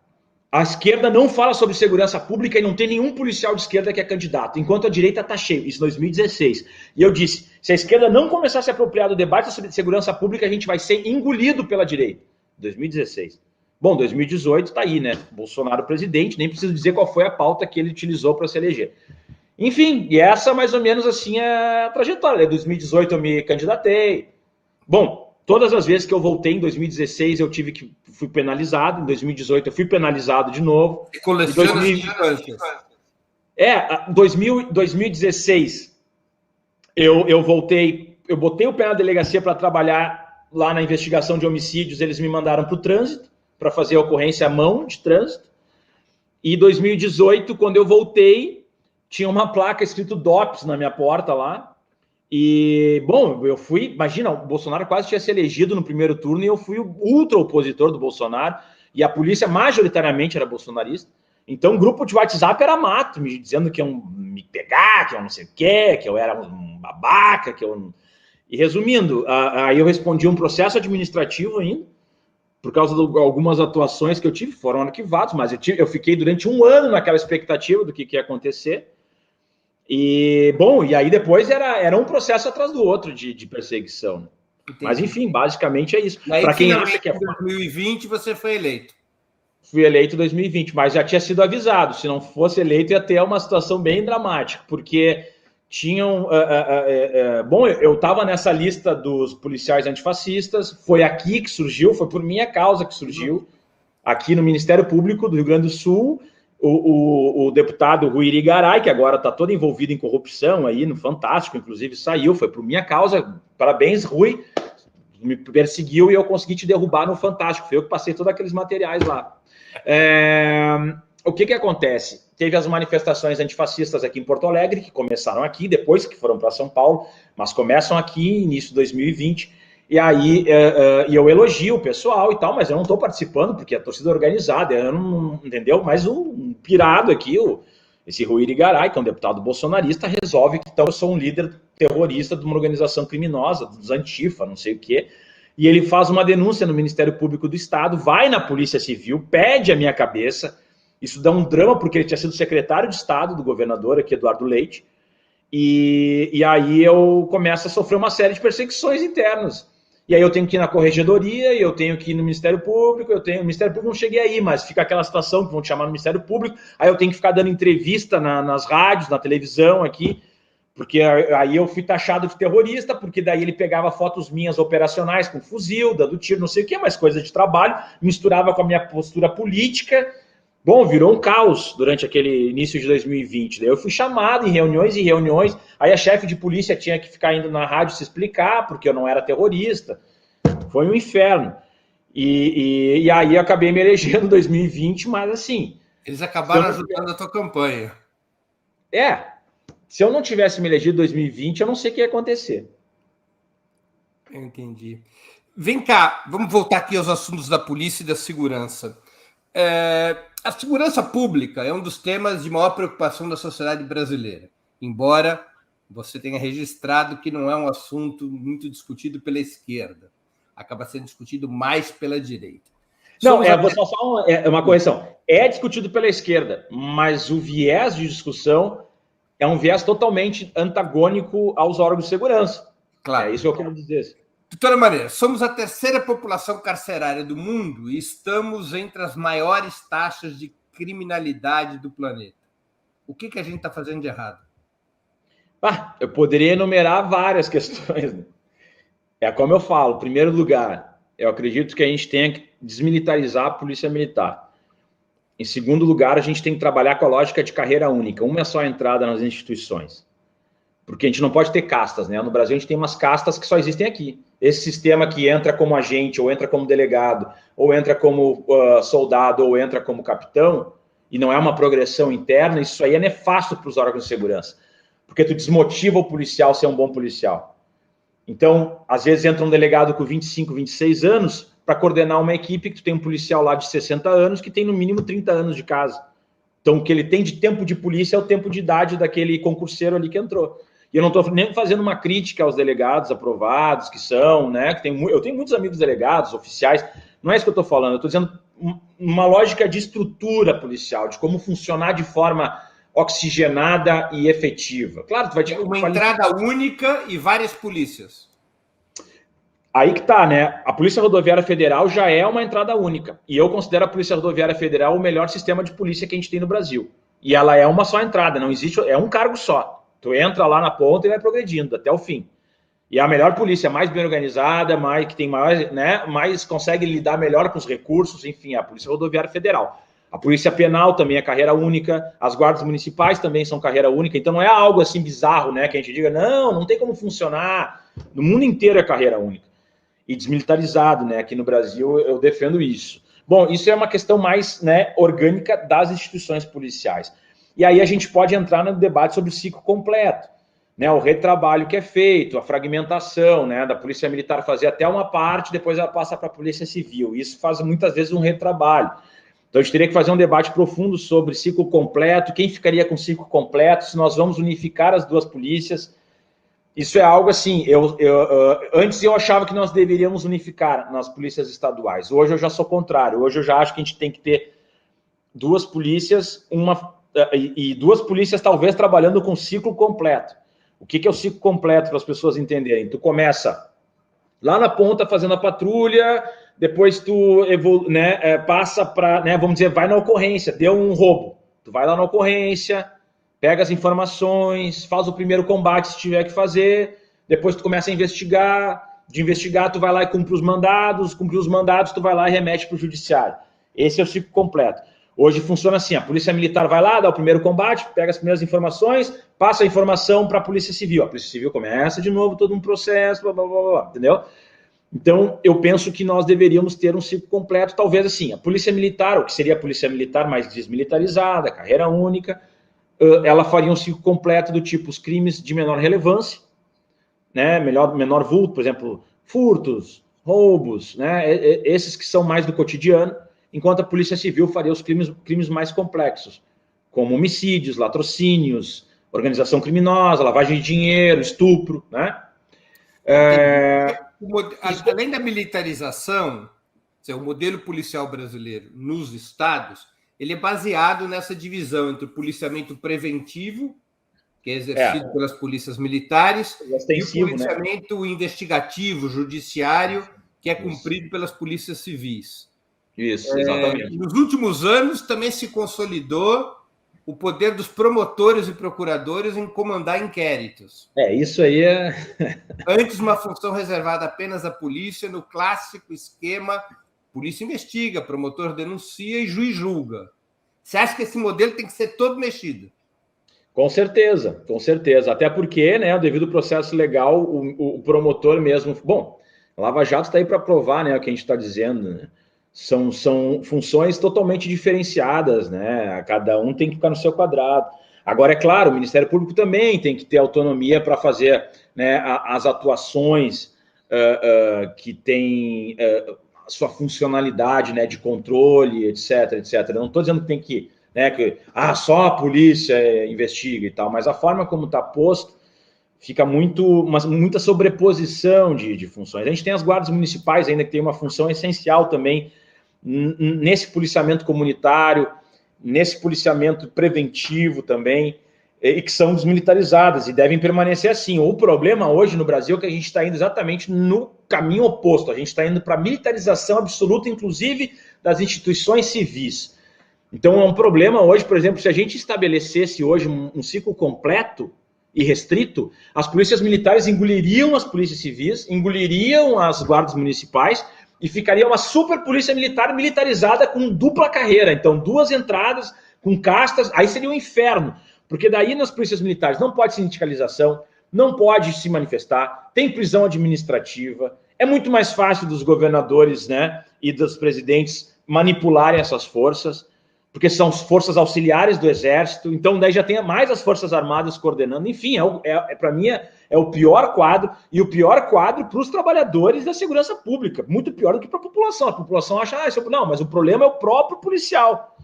Speaker 3: a esquerda não fala sobre segurança pública e não tem nenhum policial de esquerda que é candidato, enquanto a direita está cheio. Isso em 2016. E eu disse, se a esquerda não começar a se apropriar do debate sobre segurança pública, a gente vai ser engolido pela direita. 2016. Bom, 2018 está aí, né? Bolsonaro presidente, nem preciso dizer qual foi a pauta que ele utilizou para se eleger. Enfim, e essa mais ou menos assim é a trajetória. Em 2018 eu me candidatei. Bom, todas as vezes que eu voltei em 2016 fui penalizado, em 2018 eu fui penalizado de novo.
Speaker 2: E coleciona as distâncias.
Speaker 3: 2016 eu voltei, eu botei o pé na delegacia para trabalhar lá na investigação de homicídios, eles me mandaram para o trânsito, para fazer a ocorrência à mão de trânsito. E 2018, quando eu voltei, tinha uma placa escrito DOPS na minha porta lá. E, bom, eu fui, imagina, o Bolsonaro quase tinha se elegido no primeiro turno e eu fui o ultra opositor do Bolsonaro e a polícia majoritariamente era bolsonarista. Então o grupo de WhatsApp era mato, me dizendo que iam me pegar, que eu não sei o quê, que eu era um babaca, que eu... E resumindo, aí eu respondi um processo administrativo ainda, por causa de algumas atuações que eu tive, foram arquivados, mas eu fiquei durante 1 ano naquela expectativa do que ia acontecer. E, bom, e aí depois era um processo atrás do outro de perseguição. Entendi. Mas, enfim, basicamente é isso.
Speaker 2: Para quem acha que é 2020, você foi eleito.
Speaker 3: Fui eleito em 2020, mas já tinha sido avisado. Se não fosse eleito, ia ter uma situação bem dramática, porque tinham... bom, eu estava nessa lista dos policiais antifascistas, foi aqui que surgiu, foi por minha causa que surgiu, aqui no Ministério Público do Rio Grande do Sul. O deputado Rui Irigaray, que agora está todo envolvido em corrupção aí, no Fantástico, inclusive saiu, foi por minha causa. Parabéns, Rui, me perseguiu e eu consegui te derrubar no Fantástico. Foi eu que passei todos aqueles materiais lá. O que acontece? Teve as manifestações antifascistas aqui em Porto Alegre, que começaram aqui, depois que foram para São Paulo, mas começam aqui, início de 2020. E aí eu elogio o pessoal e tal, mas eu não estou participando, porque a torcida é organizada, eu não, entendeu? Mas um pirado aqui, esse Rui Irigaray, que é um deputado bolsonarista, resolve que então eu sou um líder terrorista de uma organização criminosa, dos Antifa, não sei o quê, e ele faz uma denúncia no Ministério Público do Estado, vai na Polícia Civil, pede a minha cabeça, isso dá um drama, porque ele tinha sido secretário de Estado do governador aqui, Eduardo Leite, e aí eu começo a sofrer uma série de perseguições internas. E aí eu tenho que ir na corregedoria, eu tenho que ir no Ministério Público, o Ministério Público não cheguei aí, mas fica aquela situação que vão te chamar no Ministério Público, aí eu tenho que ficar dando entrevista nas rádios, na televisão aqui, porque aí eu fui taxado de terrorista, porque daí ele pegava fotos minhas operacionais com fuzil, dando tiro, não sei o que, mas coisa de trabalho, misturava com a minha postura política. Bom, virou um caos durante aquele início de 2020. Daí eu fui chamado em reuniões e reuniões, aí a chefe de polícia tinha que ficar indo na rádio se explicar, porque eu não era terrorista. Foi um inferno. E aí eu acabei me elegendo em 2020, mas assim...
Speaker 2: Eles acabaram ajudando a tua campanha.
Speaker 3: Se eu não tivesse me elegido em 2020, eu não sei o que ia acontecer.
Speaker 2: Eu entendi. Vem cá, vamos voltar aqui aos assuntos da polícia e da segurança. A segurança pública é um dos temas de maior preocupação da sociedade brasileira, embora você tenha registrado que não é um assunto muito discutido pela esquerda, acaba sendo discutido mais pela direita.
Speaker 3: Não, só uma correção. É discutido pela esquerda, mas o viés de discussão é um viés totalmente antagônico aos órgãos de segurança.
Speaker 2: Claro.
Speaker 3: É isso que eu quero dizer.
Speaker 2: De toda maneira, somos a 3ª população carcerária do mundo e estamos entre as maiores taxas de criminalidade do planeta. O que a gente está fazendo de errado?
Speaker 3: Eu poderia enumerar várias questões. É como eu falo, em primeiro lugar, eu acredito que a gente tenha que desmilitarizar a polícia militar. Em segundo lugar, a gente tem que trabalhar com a lógica de carreira única. Uma é só a entrada nas instituições. Porque a gente não pode ter castas, né? No Brasil, a gente tem umas castas que só existem aqui. Esse sistema que entra como agente, ou entra como delegado, ou entra como soldado, ou entra como capitão, e não é uma progressão interna, isso aí é nefasto para os órgãos de segurança. porque tu desmotiva o policial a ser um bom policial. Então, às vezes entra um delegado com 25, 26 anos para coordenar uma equipe que tu tem um policial lá de 60 anos que tem no mínimo 30 anos de casa. Então, o que ele tem de tempo de polícia é o tempo de idade daquele concurseiro ali que entrou. E eu não estou nem fazendo uma crítica aos delegados aprovados, que são, né? Eu tenho muitos amigos delegados, oficiais, não é isso que eu estou falando, eu estou dizendo uma lógica de estrutura policial, de como funcionar de forma oxigenada e efetiva. Claro, tu vai ter
Speaker 2: uma entrada única e várias polícias.
Speaker 3: Aí que tá, né? A Polícia Rodoviária Federal já é uma entrada única. E eu considero a Polícia Rodoviária Federal o melhor sistema de polícia que a gente tem no Brasil. E ela é uma só entrada, não existe, é um cargo só. Tu entra lá na ponta e vai progredindo até o fim. E é a melhor polícia, mais bem organizada, que tem mais, né, mais consegue lidar melhor com os recursos, enfim, a Polícia Rodoviária Federal. A Polícia Penal também é carreira única, as guardas municipais também são carreira única, então não é algo assim bizarro, né, que a gente diga, não tem como funcionar. No mundo inteiro é carreira única. E desmilitarizado, né? Aqui no Brasil eu defendo isso. Bom, isso é uma questão mais, né, orgânica das instituições policiais. E aí a gente pode entrar no debate sobre o ciclo completo, né? O retrabalho que é feito, a fragmentação, né, da Polícia Militar fazer até uma parte, depois ela passa para a Polícia Civil. Isso faz muitas vezes um retrabalho. Então a gente teria que fazer um debate profundo sobre ciclo completo, quem ficaria com ciclo completo, se nós vamos unificar as duas polícias. Isso é algo assim, antes eu achava que nós deveríamos unificar nas polícias estaduais. Hoje eu já sou contrário. Hoje eu já acho que a gente tem que ter duas polícias, duas polícias talvez trabalhando com ciclo completo. O que é o ciclo completo para as pessoas entenderem? Tu começa lá na ponta fazendo a patrulha, depois tu passa para, né, vamos dizer, vai na ocorrência, deu um roubo. Tu vai lá na ocorrência, pega as informações, faz o primeiro combate se tiver que fazer, depois tu começa a investigar, de investigar tu vai lá e cumpre os mandados, cumprir os mandados tu vai lá e remete para o judiciário. Esse é o ciclo completo. Hoje funciona assim, a Polícia Militar vai lá, dá o primeiro combate, pega as primeiras informações, passa a informação para a Polícia Civil. A Polícia Civil começa de novo todo um processo, blá, blá, blá, blá, entendeu? Então, eu penso que nós deveríamos ter um ciclo completo, talvez assim, a Polícia Militar, o que seria a Polícia Militar mais desmilitarizada, carreira única, ela faria um ciclo completo do tipo os crimes de menor relevância, né, menor vulto, por exemplo, furtos, roubos, né, esses que são mais do cotidiano, enquanto a Polícia Civil faria os crimes mais complexos, como homicídios, latrocínios, organização criminosa, lavagem de dinheiro, estupro, né?
Speaker 2: Além da militarização, o modelo policial brasileiro nos estados, ele é baseado nessa divisão entre o policiamento preventivo, que é exercido pelas polícias militares, e o policiamento investigativo, judiciário, que é cumprido pelas polícias civis.
Speaker 3: Isso, exatamente.
Speaker 2: Nos últimos anos também se consolidou o poder dos promotores e procuradores em comandar inquéritos.
Speaker 3: Isso aí é...
Speaker 2: Antes, uma função reservada apenas à polícia, no clássico esquema: polícia investiga, promotor denuncia e juiz julga. Você acha que esse modelo tem que ser todo mexido?
Speaker 3: Com certeza, com certeza. Até porque, né, devido ao processo legal, o promotor mesmo... Bom, a Lava Jato está aí para provar, né, o que a gente está dizendo, né? São funções totalmente diferenciadas, né? Cada um tem que ficar no seu quadrado. Agora, é claro, o Ministério Público também tem que ter autonomia para fazer, né, as atuações que tem a sua funcionalidade, né, de controle, etc, etc. Eu não estou dizendo que tem que, né, só a polícia investiga e tal, mas a forma como está posto fica muita sobreposição de funções. A gente tem as guardas municipais ainda que tem uma função essencial também nesse policiamento comunitário, nesse policiamento preventivo também, e que são desmilitarizadas e devem permanecer assim. O problema hoje no Brasil é que a gente está indo exatamente no caminho oposto. A gente está indo para a militarização absoluta, inclusive das instituições civis. Então é um problema hoje, por exemplo, se a gente estabelecesse hoje um ciclo completo e restrito, as polícias militares engoliriam as polícias civis, engoliriam as guardas municipais e ficaria uma super polícia militar militarizada com dupla carreira. Então, duas entradas com castas, aí seria um inferno, porque daí nas polícias militares não pode sindicalização, não pode se manifestar, tem prisão administrativa, é muito mais fácil dos governadores, né, e dos presidentes manipularem essas forças, porque são forças auxiliares do Exército, então daí já tem mais as Forças Armadas coordenando, enfim, para mim é o pior quadro, e o pior quadro para os trabalhadores da segurança pública, muito pior do que para a população. A população acha, não, mas o problema é o próprio policial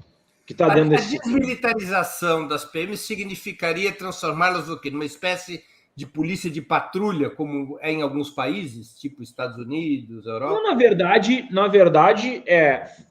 Speaker 3: que está dentro desse...
Speaker 2: A desmilitarização das PMs significaria transformá-las no quê? Numa espécie de polícia de patrulha, como é em alguns países, tipo Estados Unidos, Europa?
Speaker 3: Não, na verdade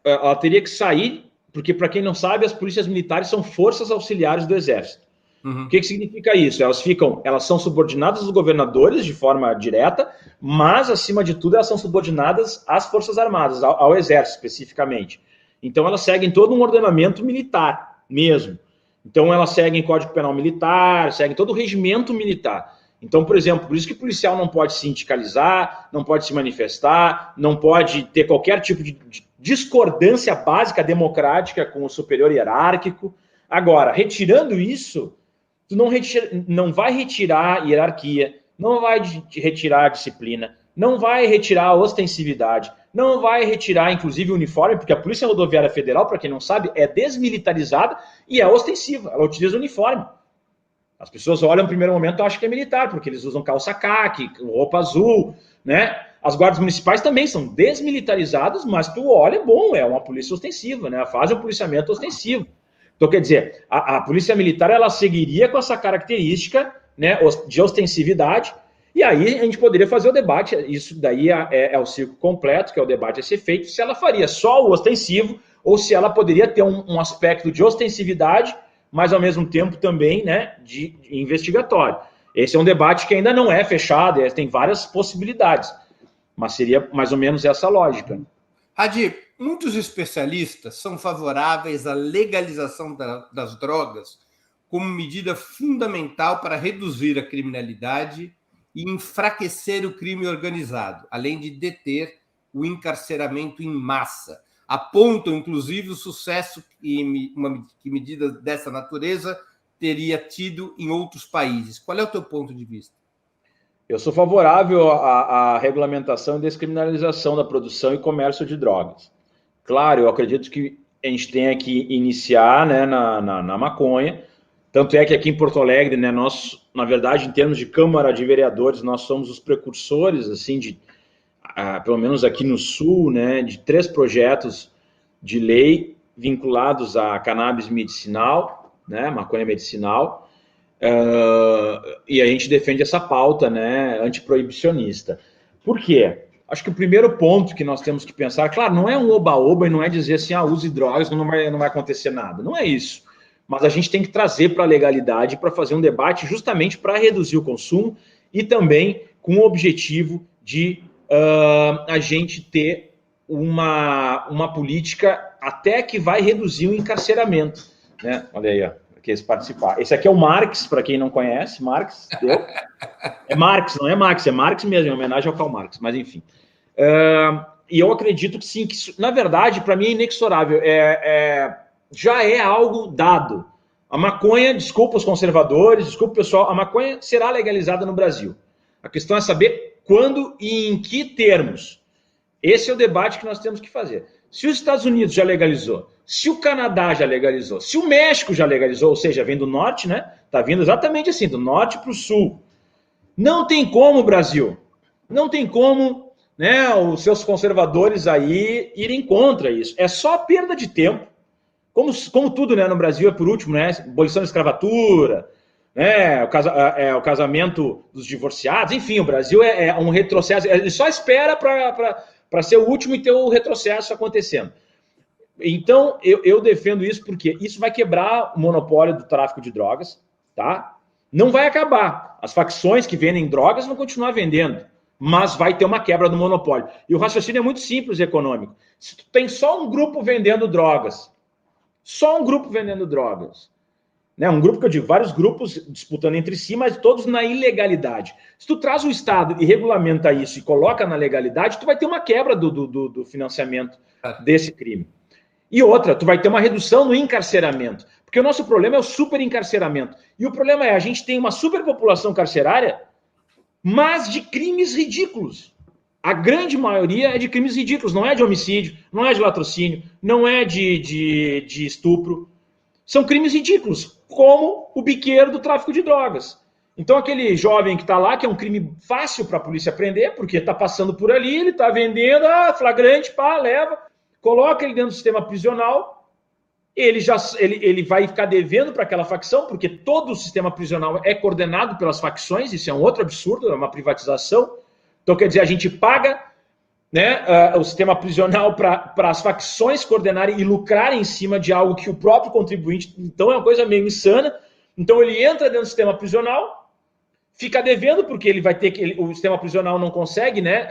Speaker 3: ela teria que sair, porque, para quem não sabe, as polícias militares são forças auxiliares do Exército. O que significa isso? Elas são subordinadas aos governadores de forma direta, mas, acima de tudo, elas são subordinadas às Forças Armadas, ao Exército, especificamente. Então, elas seguem todo um ordenamento militar mesmo. Então, elas seguem Código Penal Militar, seguem todo o regimento militar. Então, por exemplo, por isso que o policial não pode sindicalizar, não pode se manifestar, não pode ter qualquer tipo de discordância básica democrática com o superior hierárquico. Agora, retirando isso, tu não vai retirar hierarquia, não vai retirar disciplina, não vai retirar ostensividade, não vai retirar, inclusive, o uniforme, porque a Polícia Rodoviária Federal, para quem não sabe, é desmilitarizada e é ostensiva, ela utiliza o uniforme. As pessoas olham no primeiro momento e acham que é militar, porque eles usam calça caque, roupa azul, né? As guardas municipais também são desmilitarizadas, mas tu olha, bom, é uma polícia ostensiva, né? Faz um policiamento ostensivo. Então, quer dizer, a polícia militar, ela seguiria com essa característica, né, de ostensividade, e aí a gente poderia fazer o debate, isso daí é o ciclo completo, que é o debate a ser feito, se ela faria só o ostensivo, ou se ela poderia ter um aspecto de ostensividade, mas ao mesmo tempo também, né, de investigatório. Esse é um debate que ainda não é fechado, tem várias possibilidades, mas seria mais ou menos essa lógica.
Speaker 2: Adi, muitos especialistas são favoráveis à legalização das drogas como medida fundamental para reduzir a criminalidade e enfraquecer o crime organizado, além de deter o encarceramento em massa. Apontam, inclusive, o sucesso que medida dessa natureza teria tido em outros países. Qual é o teu ponto de vista?
Speaker 3: Eu sou favorável à regulamentação e descriminalização da produção e comércio de drogas. Claro, eu acredito que a gente tenha que iniciar, né, na maconha. Tanto é que aqui em Porto Alegre, né, nós, na verdade, em termos de Câmara de Vereadores, nós somos os precursores, assim, pelo menos aqui no Sul, né, de 3 projetos de lei vinculados à cannabis medicinal, né, maconha medicinal, e a gente defende essa pauta, né, antiproibicionista. Por quê? Acho que o primeiro ponto que nós temos que pensar, claro, não é um oba-oba e não é dizer assim, use drogas, não vai acontecer nada. Não é isso. Mas a gente tem que trazer para a legalidade, para fazer um debate justamente para reduzir o consumo e também com o objetivo de a gente ter uma política até que vai reduzir o encarceramento, né? Olha aí, ó, quis participar. Esse aqui é o Marx, para quem não conhece, Marx, é Marx, não é Marx, é Marx mesmo, em homenagem ao Karl Marx, mas enfim. E eu acredito que sim, que isso, na verdade, para mim é inexorável, já é algo dado. A maconha, desculpa os conservadores, desculpa o pessoal, a maconha será legalizada no Brasil. A questão é saber quando e em que termos. Esse é o debate que nós temos que fazer. Se os Estados Unidos já legalizou, se o Canadá já legalizou, se o México já legalizou, ou seja, vem do norte, né? Está vindo exatamente assim, do norte para o sul. Não tem como, Brasil. Não tem como, né, os seus conservadores aí irem contra isso. É só perda de tempo. Como tudo, né, no Brasil é por último, né? Abolição da escravatura, né? O casamento dos divorciados, enfim, o Brasil é um retrocesso. Ele só espera para ser o último e ter o retrocesso acontecendo. Então, eu defendo isso porque isso vai quebrar o monopólio do tráfico de drogas, tá? Não vai acabar. As facções que vendem drogas vão continuar vendendo, mas vai ter uma quebra do monopólio. E o raciocínio é muito simples e econômico. Se tu tem só um grupo vendendo drogas, né? Um grupo que eu digo, vários grupos disputando entre si, mas todos na ilegalidade. Se tu traz o Estado e regulamenta isso e coloca na legalidade, tu vai ter uma quebra do financiamento desse crime. E outra, tu vai ter uma redução no encarceramento, porque o nosso problema é o superencarceramento. E o problema é, a gente tem uma superpopulação carcerária, mas de crimes ridículos. A grande maioria é de crimes ridículos, não é de homicídio, não é de latrocínio, não é de estupro. São crimes ridículos, como o biqueiro do tráfico de drogas. Então, aquele jovem que está lá, que é um crime fácil para a polícia prender, porque está passando por ali, ele está vendendo, flagrante, pá, leva, coloca ele dentro do sistema prisional, ele vai ficar devendo para aquela facção, porque todo o sistema prisional é coordenado pelas facções, isso é um outro absurdo, é uma privatização. Então, quer dizer, a gente paga, né, o sistema prisional para as facções coordenarem e lucrarem em cima de algo que o próprio contribuinte... Então, é uma coisa meio insana. Então, ele entra dentro do sistema prisional, fica devendo, porque ele vai ter que... O sistema prisional não consegue, né,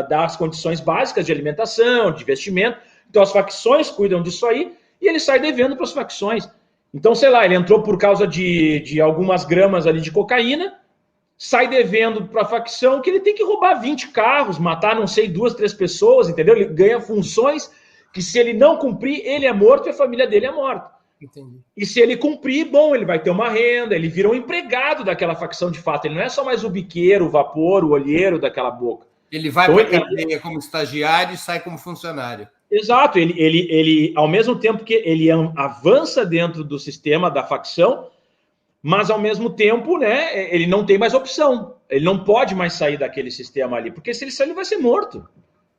Speaker 3: dar as condições básicas de alimentação, de vestimento. Então, as facções cuidam disso aí e ele sai devendo para as facções. Então, sei lá, ele entrou por causa de algumas gramas ali de cocaína, sai devendo para a facção que ele tem que roubar 20 carros, matar, não sei, 2, 3 pessoas, entendeu? Ele ganha funções que, se ele não cumprir, ele é morto e a família dele é morta.
Speaker 2: Entendi.
Speaker 3: E se ele cumprir, bom, ele vai ter uma renda, ele vira um empregado daquela facção de fato. Ele não é só mais o biqueiro, o vapor, o olheiro daquela boca.
Speaker 2: Ele vai
Speaker 3: Então,
Speaker 2: para a cadeia como estagiário e sai como funcionário.
Speaker 3: Exato, ele, ao mesmo tempo que ele avança dentro do sistema da facção, mas, ao mesmo tempo, né, ele não tem mais opção. Ele não pode mais sair daquele sistema ali, porque se ele sair, ele vai ser morto.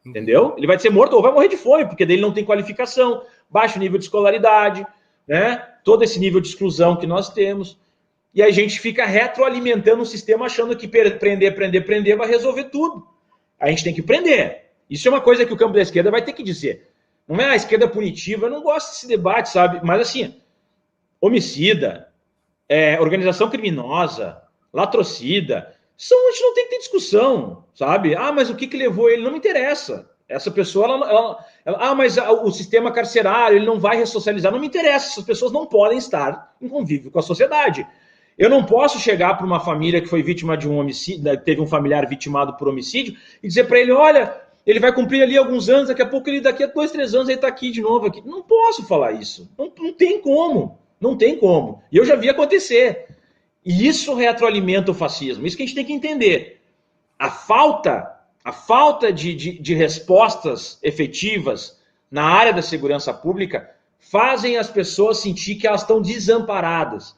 Speaker 3: Entendeu? Ele vai ser morto ou vai morrer de fome, porque daí ele não tem qualificação, baixo nível de escolaridade, né, todo esse nível de exclusão que nós temos. E a gente fica retroalimentando o sistema, achando que prender vai resolver tudo. A gente tem que prender. Isso é uma coisa que o campo da esquerda vai ter que dizer. Não é a esquerda punitiva, eu não gosto desse debate, sabe? Mas, assim, homicida, organização criminosa, latrocida, a gente não tem que ter discussão, sabe? Mas o que levou ele? Não me interessa. Essa pessoa, mas o sistema carcerário, ele não vai ressocializar. Não me interessa, essas pessoas não podem estar em convívio com a sociedade. Eu não posso chegar para uma família que foi vítima de um homicídio, teve um familiar vitimado por homicídio, e dizer para ele, olha, ele vai cumprir ali alguns anos, daqui a 2, 3 anos ele está aqui de novo. Aqui. Não posso falar isso. Não tem como. Não tem como. E eu já vi acontecer. E isso retroalimenta o fascismo. Isso que a gente tem que entender. A falta de respostas efetivas na área da segurança pública fazem as pessoas sentir que elas estão desamparadas.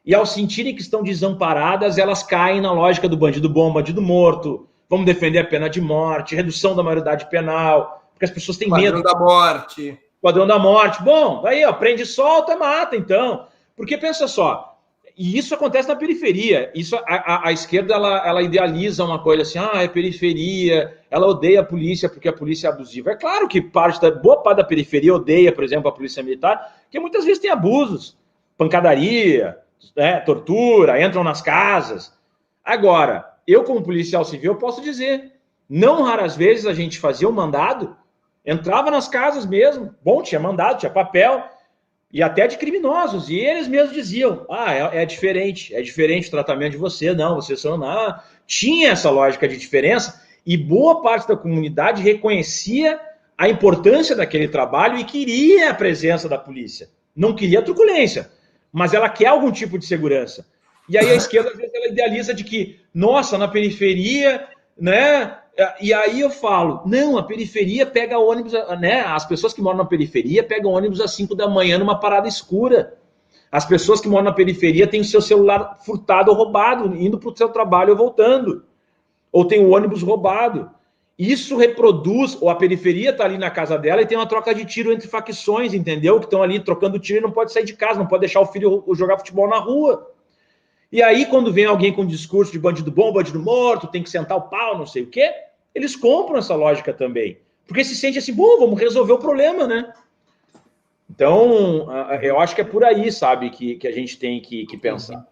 Speaker 3: E ao sentirem que estão desamparadas, elas caem na lógica do bandido bom, bandido morto, vamos defender a pena de morte, redução da maioridade penal, porque as pessoas têm medo.
Speaker 2: Padrão da morte.
Speaker 3: Padrão da morte. Bom, aí, ó, prende, solta, mata, então. Porque, pensa só, e isso acontece na periferia. Isso, a esquerda, ela idealiza uma coisa assim, é periferia, ela odeia a polícia porque a polícia é abusiva. É claro que boa parte da periferia odeia, por exemplo, a polícia militar, porque muitas vezes tem abusos, pancadaria, tortura, entram nas casas. Agora, eu como policial civil posso dizer, não raras vezes a gente fazia um mandado, entrava nas casas mesmo, bom, tinha mandado, tinha papel, e até de criminosos, e eles mesmos diziam, é diferente o tratamento de você, não, vocês são... Tinha essa lógica de diferença, e boa parte da comunidade reconhecia a importância daquele trabalho e queria a presença da polícia, não queria truculência, mas ela quer algum tipo de segurança. E aí a esquerda, às vezes, ela idealiza de que, nossa, na periferia, né? E aí eu falo, não, a periferia pega ônibus, né? As pessoas que moram na periferia pegam ônibus às 5 da manhã numa parada escura. As pessoas que moram na periferia têm o seu celular furtado ou roubado, indo para o seu trabalho ou voltando. Ou tem o ônibus roubado. Isso reproduz, ou a periferia está ali na casa dela e tem uma troca de tiro entre facções, entendeu? Que estão ali trocando tiro e não pode sair de casa, não pode deixar o filho jogar futebol na rua. E aí, quando vem alguém com um discurso de bandido bom, bandido morto, tem que sentar o pau, não sei o quê, eles compram essa lógica também. Porque se sente assim, bom, vamos resolver o problema, né? Então, eu acho que é por aí, sabe, que a gente tem que pensar.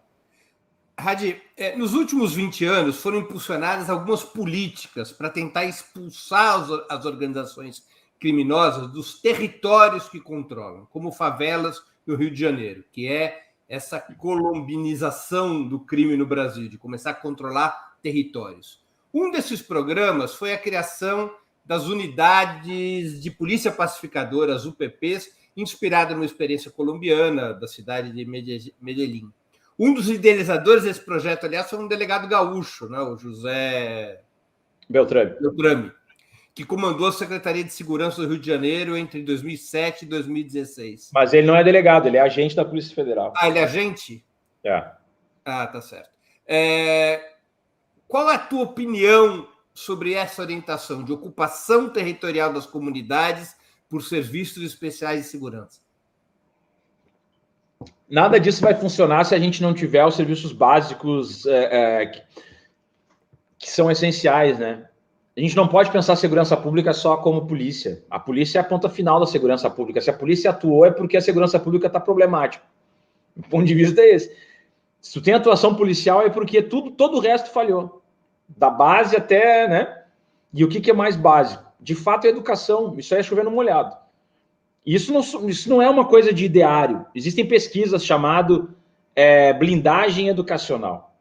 Speaker 2: Hadi, nos últimos 20 anos foram impulsionadas algumas políticas para tentar expulsar as organizações criminosas dos territórios que controlam, como favelas no Rio de Janeiro, que é essa colombinização do crime no Brasil, de começar a controlar territórios. Um desses programas foi a criação das unidades de polícia pacificadora, as UPPs, inspirada numa experiência colombiana da cidade de Medellín. Um dos idealizadores desse projeto, aliás, foi um delegado gaúcho, né, o José Beltrame, que comandou a Secretaria de Segurança do Rio de Janeiro entre 2007 e 2016.
Speaker 3: Mas ele não é delegado, ele é agente da Polícia Federal.
Speaker 2: Ah, ele é agente?
Speaker 3: É.
Speaker 2: Ah, tá certo. Qual é a tua opinião sobre essa orientação de ocupação territorial das comunidades por serviços especiais de segurança?
Speaker 3: Nada disso vai funcionar se a gente não tiver os serviços básicos que são essenciais, né? A gente não pode pensar a segurança pública só como polícia. A polícia é a ponta final da segurança pública. Se a polícia atuou, é porque a segurança pública está problemática. O ponto de vista é esse. Se tu tem atuação policial, é porque todo o resto falhou. Da base até, né? E o que é mais básico? De fato, é educação. Isso aí é chovendo molhado. Isso não é uma coisa de ideário. Existem pesquisas chamado blindagem educacional.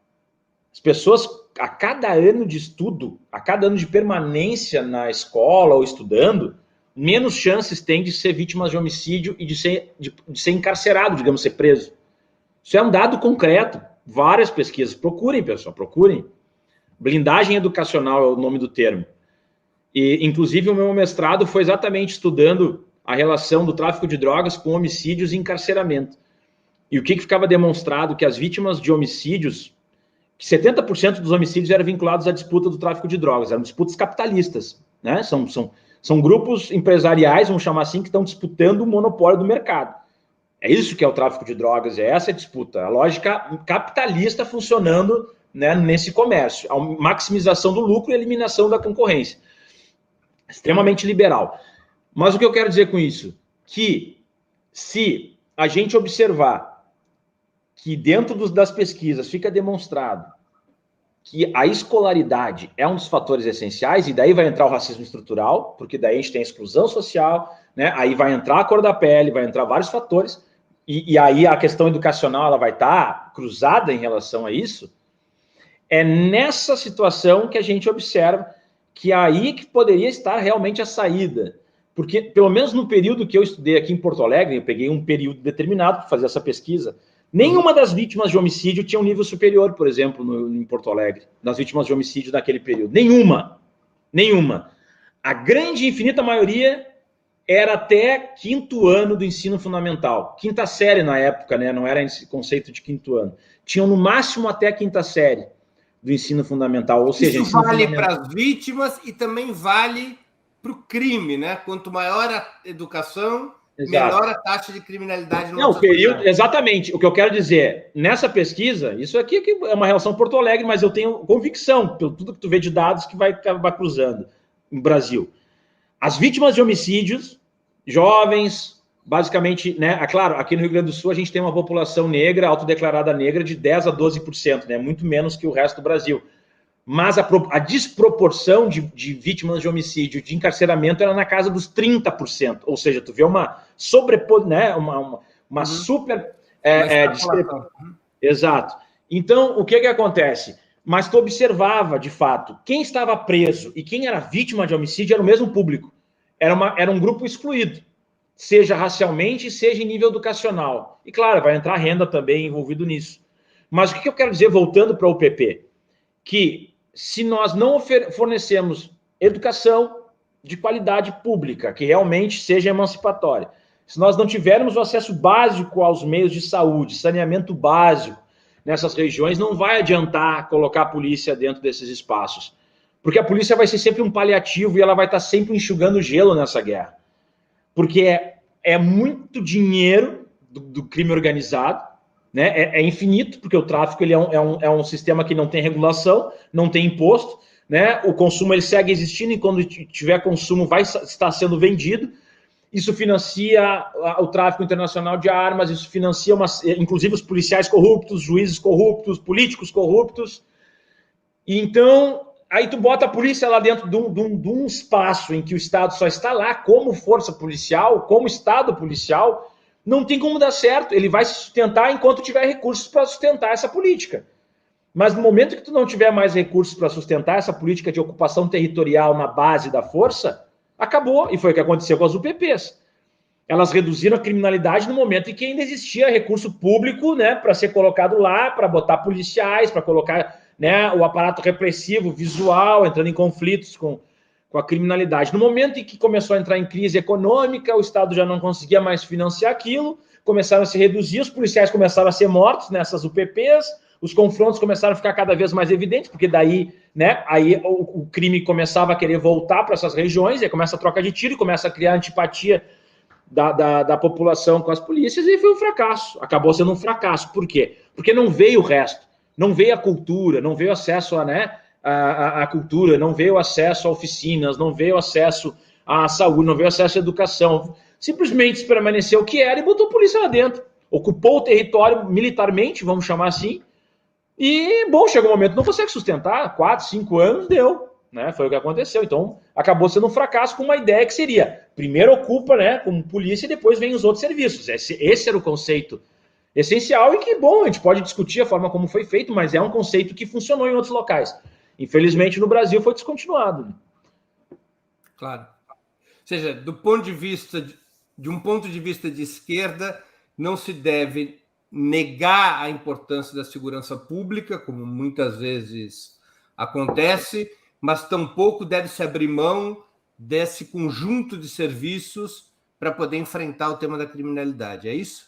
Speaker 3: As pessoas, a cada ano de estudo, a cada ano de permanência na escola ou estudando, menos chances tem de ser vítimas de homicídio e de ser encarcerado, digamos, ser preso. Isso é um dado concreto. Várias pesquisas. Procurem, pessoal, procurem. Blindagem educacional é o nome do termo. E, inclusive, o meu mestrado foi exatamente estudando a relação do tráfico de drogas com homicídios e encarceramento. E o que ficava demonstrado? Que as vítimas de homicídios, que 70% dos homicídios eram vinculados à disputa do tráfico de drogas, eram disputas capitalistas, né? São grupos empresariais, vamos chamar assim, que estão disputando o monopólio do mercado. É isso que é o tráfico de drogas, é essa a disputa, a lógica capitalista funcionando, né, nesse comércio, a maximização do lucro e a eliminação da concorrência. Extremamente liberal. Mas o que eu quero dizer com isso? Que se a gente observar que dentro das pesquisas fica demonstrado que a escolaridade é um dos fatores essenciais, e daí vai entrar o racismo estrutural, porque daí a gente tem a exclusão social, né? Aí vai entrar a cor da pele, vai entrar vários fatores, e aí a questão educacional ela vai estar cruzada em relação a isso. É nessa situação que a gente observa que aí que poderia estar realmente a saída. Porque, pelo menos no período que eu estudei aqui em Porto Alegre, eu peguei um período determinado para fazer essa pesquisa, nenhuma das vítimas de homicídio tinha um nível superior, por exemplo, em Porto Alegre, das vítimas de homicídio naquele período. Nenhuma. A grande, infinita maioria era até quinto ano do ensino fundamental. Quinta série na época, né? Não era esse conceito de quinto ano. Tinham no máximo até a quinta série do ensino fundamental. Ou seja,
Speaker 2: isso vale para as vítimas e também vale para o crime, né? Quanto maior a educação, menor a taxa de criminalidade.
Speaker 3: Não, o período, exatamente. O que eu quero dizer, nessa pesquisa, isso aqui é uma relação Porto Alegre, mas eu tenho convicção, pelo tudo que tu vê de dados, que vai acabar cruzando no Brasil. As vítimas de homicídios, jovens, basicamente, né? Claro, aqui no Rio Grande do Sul a gente tem uma população negra, autodeclarada negra, de 10% a 12%, né? Muito menos que o resto do Brasil. Mas a desproporção de vítimas de homicídio, de encarceramento, era na casa dos 30%. Ou seja, tu vê uma né? uma super discrepância. Exato. Então, o que acontece? Mas tu observava, de fato, quem estava preso e quem era vítima de homicídio era o mesmo público. Era um grupo excluído, seja racialmente, seja em nível educacional. E, claro, vai entrar renda também envolvido nisso. Mas o que eu quero dizer, voltando para o UPP? Que se nós não fornecemos educação de qualidade pública, que realmente seja emancipatória, se nós não tivermos o acesso básico aos meios de saúde, saneamento básico nessas regiões, não vai adiantar colocar a polícia dentro desses espaços. Porque a polícia vai ser sempre um paliativo e ela vai estar sempre enxugando gelo nessa guerra. Porque é muito dinheiro do crime organizado, né? É infinito, porque o tráfico ele é um sistema que não tem regulação, não tem imposto, né? O consumo ele segue existindo e quando tiver consumo vai estar sendo vendido. Isso financia o tráfico internacional de armas, isso financia, inclusive, os policiais corruptos, juízes corruptos, políticos corruptos. E então, aí tu bota a polícia lá dentro de um espaço em que o Estado só está lá como força policial, como Estado policial, não tem como dar certo. Ele vai se sustentar enquanto tiver recursos para sustentar essa política. Mas no momento que tu não tiver mais recursos para sustentar essa política de ocupação territorial na base da força, acabou. E foi o que aconteceu com as UPPs. Elas reduziram a criminalidade no momento em que ainda existia recurso público, né, para ser colocado lá, para botar policiais, para colocar né, o aparato repressivo, visual, entrando em conflitos com a criminalidade. No momento em que começou a entrar em crise econômica, o Estado já não conseguia mais financiar aquilo, começaram a se reduzir, os policiais começaram a ser mortos nessas UPPs, os confrontos começaram a ficar cada vez mais evidentes, porque daí, né, aí o crime começava a querer voltar para essas regiões, aí começa a troca de tiro, começa a criar antipatia da população com as polícias, e foi um fracasso. Acabou sendo um fracasso. Por quê? Porque não veio o resto, não veio a cultura, não veio acesso a cultura, não veio acesso a oficinas, não veio acesso à saúde, não veio acesso à educação. Simplesmente permaneceu o que era e botou a polícia lá dentro. Ocupou o território militarmente, vamos chamar assim, e, bom, chegou um momento, não consegue sustentar, 4, 5 anos, deu, né? Foi o que aconteceu. Então, acabou sendo um fracasso com uma ideia que seria, primeiro ocupa, né, como polícia, e depois vem os outros serviços. Esse era o conceito essencial e que, bom, a gente pode discutir a forma como foi feito, mas é um conceito que funcionou em outros locais. Infelizmente, no Brasil foi descontinuado.
Speaker 2: Claro. Ou seja, do ponto de vista, de um ponto de vista de esquerda, não se deve negar a importância da segurança pública, como muitas vezes acontece, mas tampouco deve-se abrir mão desse conjunto de serviços para poder enfrentar o tema da criminalidade, é isso?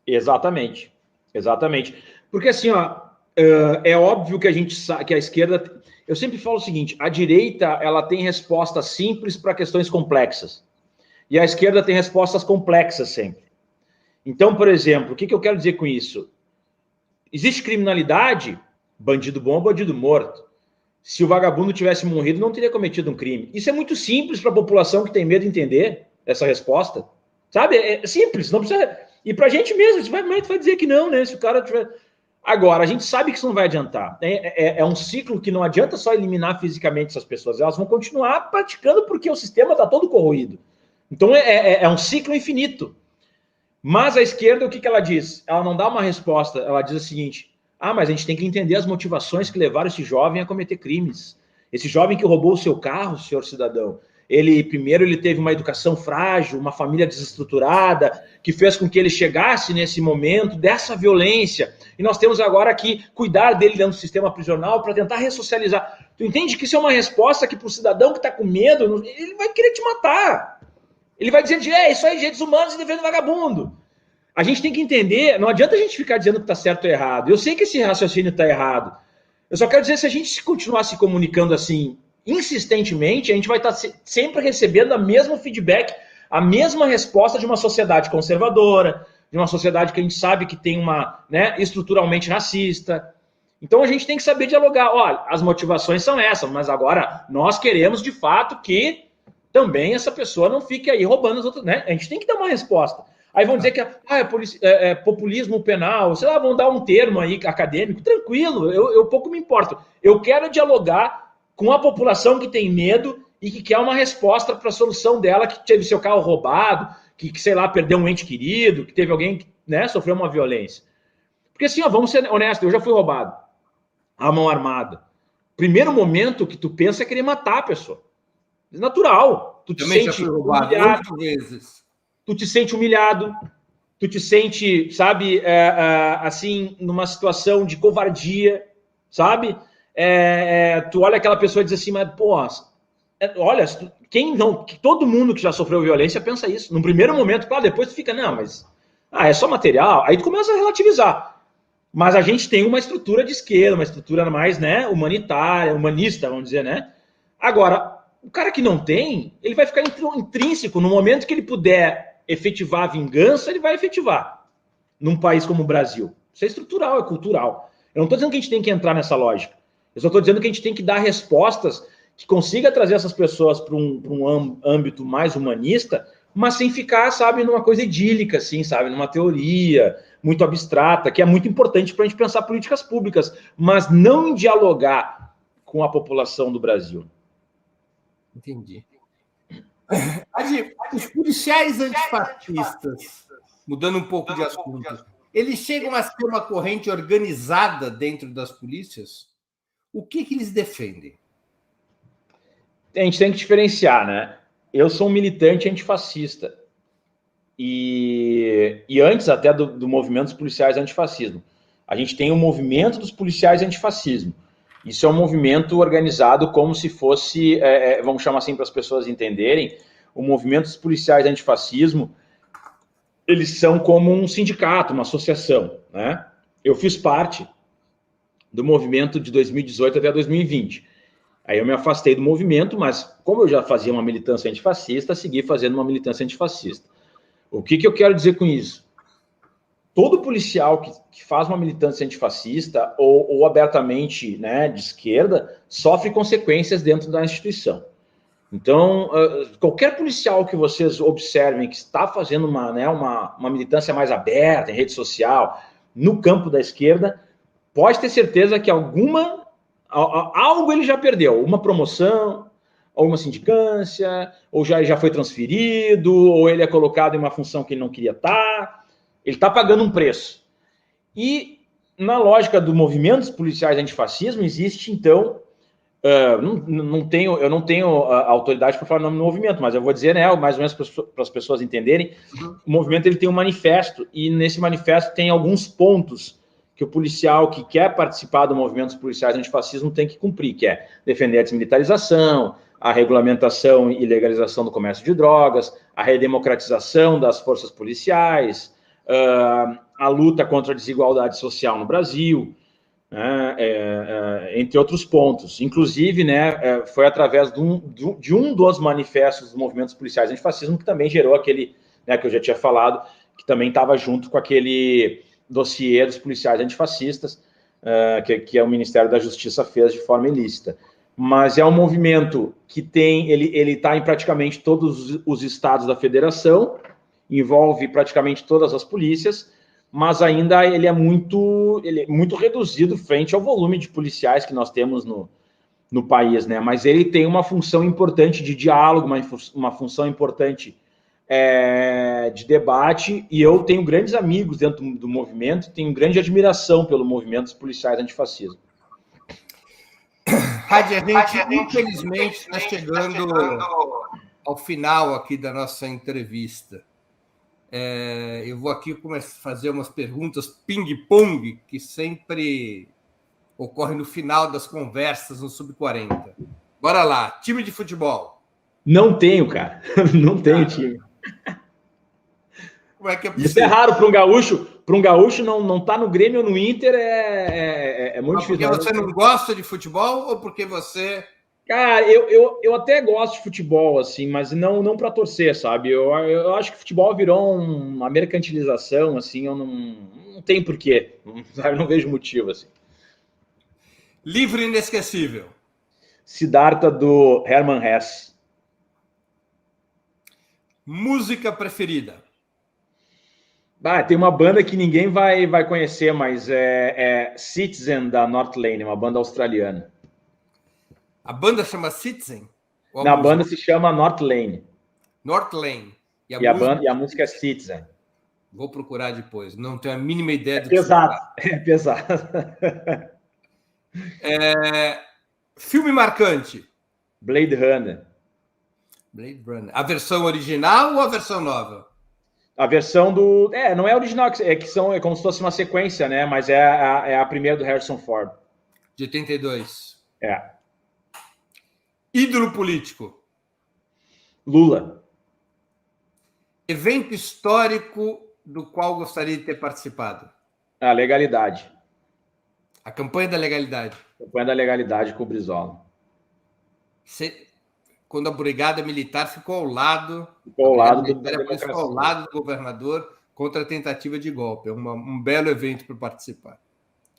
Speaker 3: Exatamente, exatamente. Porque assim, ó, é óbvio que a gente sabe que a esquerda... Eu sempre falo o seguinte, a direita ela tem respostas simples para questões complexas, e a esquerda tem respostas complexas sempre. Então, por exemplo, o que eu quero dizer com isso? Existe criminalidade, bandido bom, bandido morto. Se o vagabundo tivesse morrido, não teria cometido um crime. Isso é muito simples para a população que tem medo de entender essa resposta. Sabe? É simples, não precisa... E para a gente mesmo, você vai dizer que não, né? Se o cara tiver... Agora, a gente sabe que isso não vai adiantar. É um ciclo que não adianta só eliminar fisicamente essas pessoas. Elas vão continuar praticando porque o sistema está todo corroído. Então, é um ciclo infinito. Mas a esquerda, o que ela diz? Ela não dá uma resposta, ela diz o seguinte, mas a gente tem que entender as motivações que levaram esse jovem a cometer crimes. Esse jovem que roubou o seu carro, senhor cidadão, primeiro ele teve uma educação frágil, uma família desestruturada, que fez com que ele chegasse nesse momento dessa violência, e nós temos agora que cuidar dele dentro do sistema prisional para tentar ressocializar. Tu entende que isso é uma resposta que para o cidadão que está com medo, ele vai querer te matar. Ele vai dizer, isso aí, direitos humanos e defesa do vagabundo. A gente tem que entender, não adianta a gente ficar dizendo que está certo ou errado. Eu sei que esse raciocínio está errado. Eu só quero dizer, se a gente continuar se comunicando assim, insistentemente, a gente vai estar sempre recebendo o mesmo feedback, a mesma resposta de uma sociedade conservadora, de uma sociedade que a gente sabe que tem uma, né, estruturalmente racista. Então a gente tem que saber dialogar. Olha, as motivações são essas, mas agora nós queremos de fato que também essa pessoa não fique aí roubando as outras, né? A gente tem que dar uma resposta. Aí vão dizer que é populismo penal, sei lá, vão dar um termo aí acadêmico, tranquilo, eu pouco me importo. Eu quero dialogar com a população que tem medo e que quer uma resposta para a solução dela, que teve seu carro roubado, que, sei lá, perdeu um ente querido, que teve alguém que, né, sofreu uma violência. Porque assim, vamos ser honestos, eu já fui roubado, a mão armada. Primeiro momento que tu pensa é querer matar a pessoa. É natural. Tu te sente humilhado. Tu te sente humilhado. Tu te sente, sabe, assim, numa situação de covardia, sabe? Tu olha aquela pessoa e diz assim, mas, pô, olha, todo mundo que já sofreu violência pensa isso. No primeiro momento, claro, depois tu fica, não, mas é só material. Aí tu começa a relativizar. Mas a gente tem uma estrutura de esquerda, uma estrutura mais, né, humanitária, humanista, vamos dizer, né? Agora, o cara que não tem, ele vai ficar intrínseco. No momento que ele puder efetivar a vingança, ele vai efetivar. Num país como o Brasil. Isso é estrutural, é cultural. Eu não estou dizendo que a gente tem que entrar nessa lógica. Eu só estou dizendo que a gente tem que dar respostas que consiga trazer essas pessoas para um âmbito mais humanista, mas sem ficar, sabe, numa coisa idílica, assim, sabe, numa teoria muito abstrata, que é muito importante para a gente pensar políticas públicas, mas não em dialogar com a população do Brasil.
Speaker 2: Entendi. Os policiais antifascistas, mudando um pouco de assunto, eles chegam a ser uma corrente organizada dentro das polícias? O que eles defendem?
Speaker 3: A gente tem que diferenciar, né? Eu sou um militante antifascista. E antes até do movimento dos policiais antifascismo. A gente tem o movimento dos policiais antifascismo. Isso é um movimento organizado como se fosse, vamos chamar assim para as pessoas entenderem, o movimento dos policiais antifascismo, eles são como um sindicato, uma associação, né? Eu fiz parte do movimento de 2018 até 2020. Aí eu me afastei do movimento, mas como eu já fazia uma militância antifascista, segui fazendo uma militância antifascista. O que eu quero dizer com isso? Todo policial que faz uma militância antifascista ou abertamente, né, de esquerda, sofre consequências dentro da instituição. Então, qualquer policial que vocês observem que está fazendo uma militância mais aberta em rede social, no campo da esquerda, pode ter certeza que algo ele já perdeu. Uma promoção, ou uma sindicância, ou já foi transferido, ou ele é colocado em uma função que ele não queria estar. Ele está pagando um preço. E, na lógica do movimento dos policiais antifascismo, existe, então, eu não tenho autoridade para falar o nome do movimento, mas eu vou dizer, né, mais ou menos para as pessoas entenderem, o movimento ele tem um manifesto, e nesse manifesto tem alguns pontos que o policial que quer participar do movimento dos policiais antifascismo tem que cumprir, que é defender a desmilitarização, a regulamentação e legalização do comércio de drogas, a redemocratização das forças policiais, a luta contra a desigualdade social no Brasil, entre outros pontos. Inclusive, né, foi através de um dos manifestos dos movimentos policiais antifascismo que também gerou aquele, né, que eu já tinha falado, que também estava junto com aquele dossiê dos policiais antifascistas, que o Ministério da Justiça fez de forma ilícita. Mas é um movimento que ele está em praticamente todos os estados da federação, envolve praticamente todas as polícias, mas ainda ele é muito reduzido frente ao volume de policiais que nós temos no país, né? Mas ele tem uma função importante de diálogo, uma função importante de debate, e eu tenho grandes amigos dentro do movimento, tenho grande admiração pelo movimento dos policiais antifascismo.
Speaker 2: Hadi, a gente, infelizmente, está chegando ao final aqui da nossa entrevista. Eu vou aqui fazer umas perguntas ping-pong que sempre ocorrem no final das conversas no Sub-40. Bora lá, time de futebol.
Speaker 3: Não tenho, cara. Não tenho time.
Speaker 2: Como é que é possível?
Speaker 3: Isso é raro para um gaúcho. Para um gaúcho não tá no Grêmio ou no Inter é muito difícil.
Speaker 2: Porque você não gosta de futebol ou porque você...
Speaker 3: Cara, eu até gosto de futebol, assim, mas não para torcer, sabe? Eu acho que futebol virou uma mercantilização, assim, eu não tem porquê. Eu não vejo motivo, assim.
Speaker 2: Livro inesquecível.
Speaker 3: Siddhartha, do Hermann Hesse.
Speaker 2: Música preferida.
Speaker 3: Tem uma banda que ninguém vai conhecer, mas é Citizen, da Northlane, uma banda australiana.
Speaker 2: A banda chama Citizen?
Speaker 3: A banda se chama Northlane.
Speaker 2: Northlane.
Speaker 3: E a música é Citizen.
Speaker 2: Vou procurar depois. Não tenho a mínima ideia do
Speaker 3: pesado. É pesado.
Speaker 2: Filme marcante.
Speaker 3: Blade Runner.
Speaker 2: Blade Runner. A versão original ou a versão nova?
Speaker 3: A versão do... não é original, é como se fosse uma sequência, né? Mas é a primeira do Harrison Ford.
Speaker 2: De 82.
Speaker 3: É.
Speaker 2: Ídolo político.
Speaker 3: Lula.
Speaker 2: Evento histórico do qual gostaria de ter participado.
Speaker 3: A legalidade.
Speaker 2: A campanha da legalidade.
Speaker 3: A campanha da legalidade com o Brizola.
Speaker 2: Quando a brigada militar ficou ao lado...
Speaker 3: Ficou ao lado
Speaker 2: do governador contra a tentativa de golpe. É um belo evento para participar.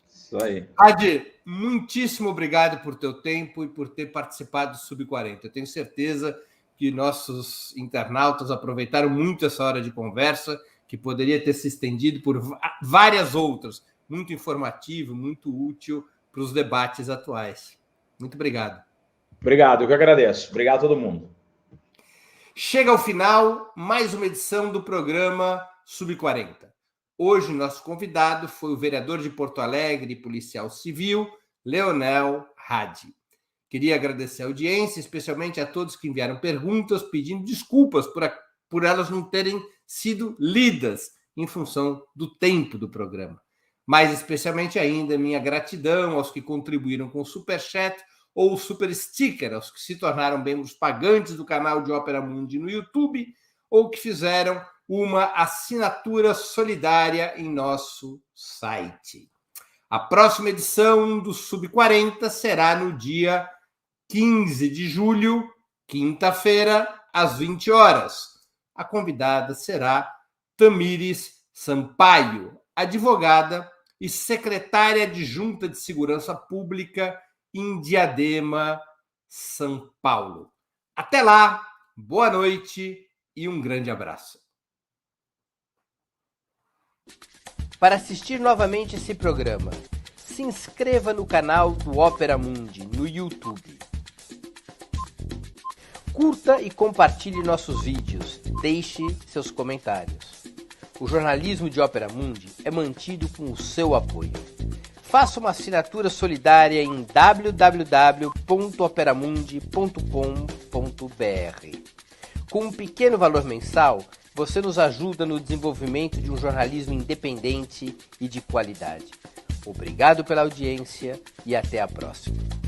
Speaker 3: Isso aí.
Speaker 2: Hadi, muitíssimo obrigado por teu tempo e por ter participado do Sub-40. Eu tenho certeza que nossos internautas aproveitaram muito essa hora de conversa, que poderia ter se estendido por várias outras. Muito informativo, muito útil para os debates atuais. Muito obrigado.
Speaker 3: Obrigado, eu que agradeço. Obrigado a todo mundo.
Speaker 2: Chega ao final mais uma edição do programa Sub-40. Hoje, nosso convidado foi o vereador de Porto Alegre e policial civil, Leonel Hadi. Queria agradecer a audiência, especialmente a todos que enviaram perguntas, pedindo desculpas por elas não terem sido lidas em função do tempo do programa. Mais especialmente ainda, minha gratidão aos que contribuíram com o Superchat ou o Super Sticker, aos que se tornaram membros pagantes do canal de Ópera Mundi no YouTube ou que fizeram uma assinatura solidária em nosso site. A próxima edição do Sub 40 será no dia 15 de julho, quinta-feira, às 20 horas. A convidada será Tamires Sampaio, advogada e secretária adjunta de Segurança Pública em Diadema, São Paulo. Até lá, boa noite e um grande abraço.
Speaker 4: Para assistir novamente esse programa, se inscreva no canal do Ópera Mundi no YouTube. Curta e compartilhe nossos vídeos, deixe seus comentários. O jornalismo de Ópera Mundi é mantido com o seu apoio. Faça uma assinatura solidária em www.operamundi.com.br. Com um pequeno valor mensal, você nos ajuda no desenvolvimento de um jornalismo independente e de qualidade. Obrigado pela audiência e até a próxima.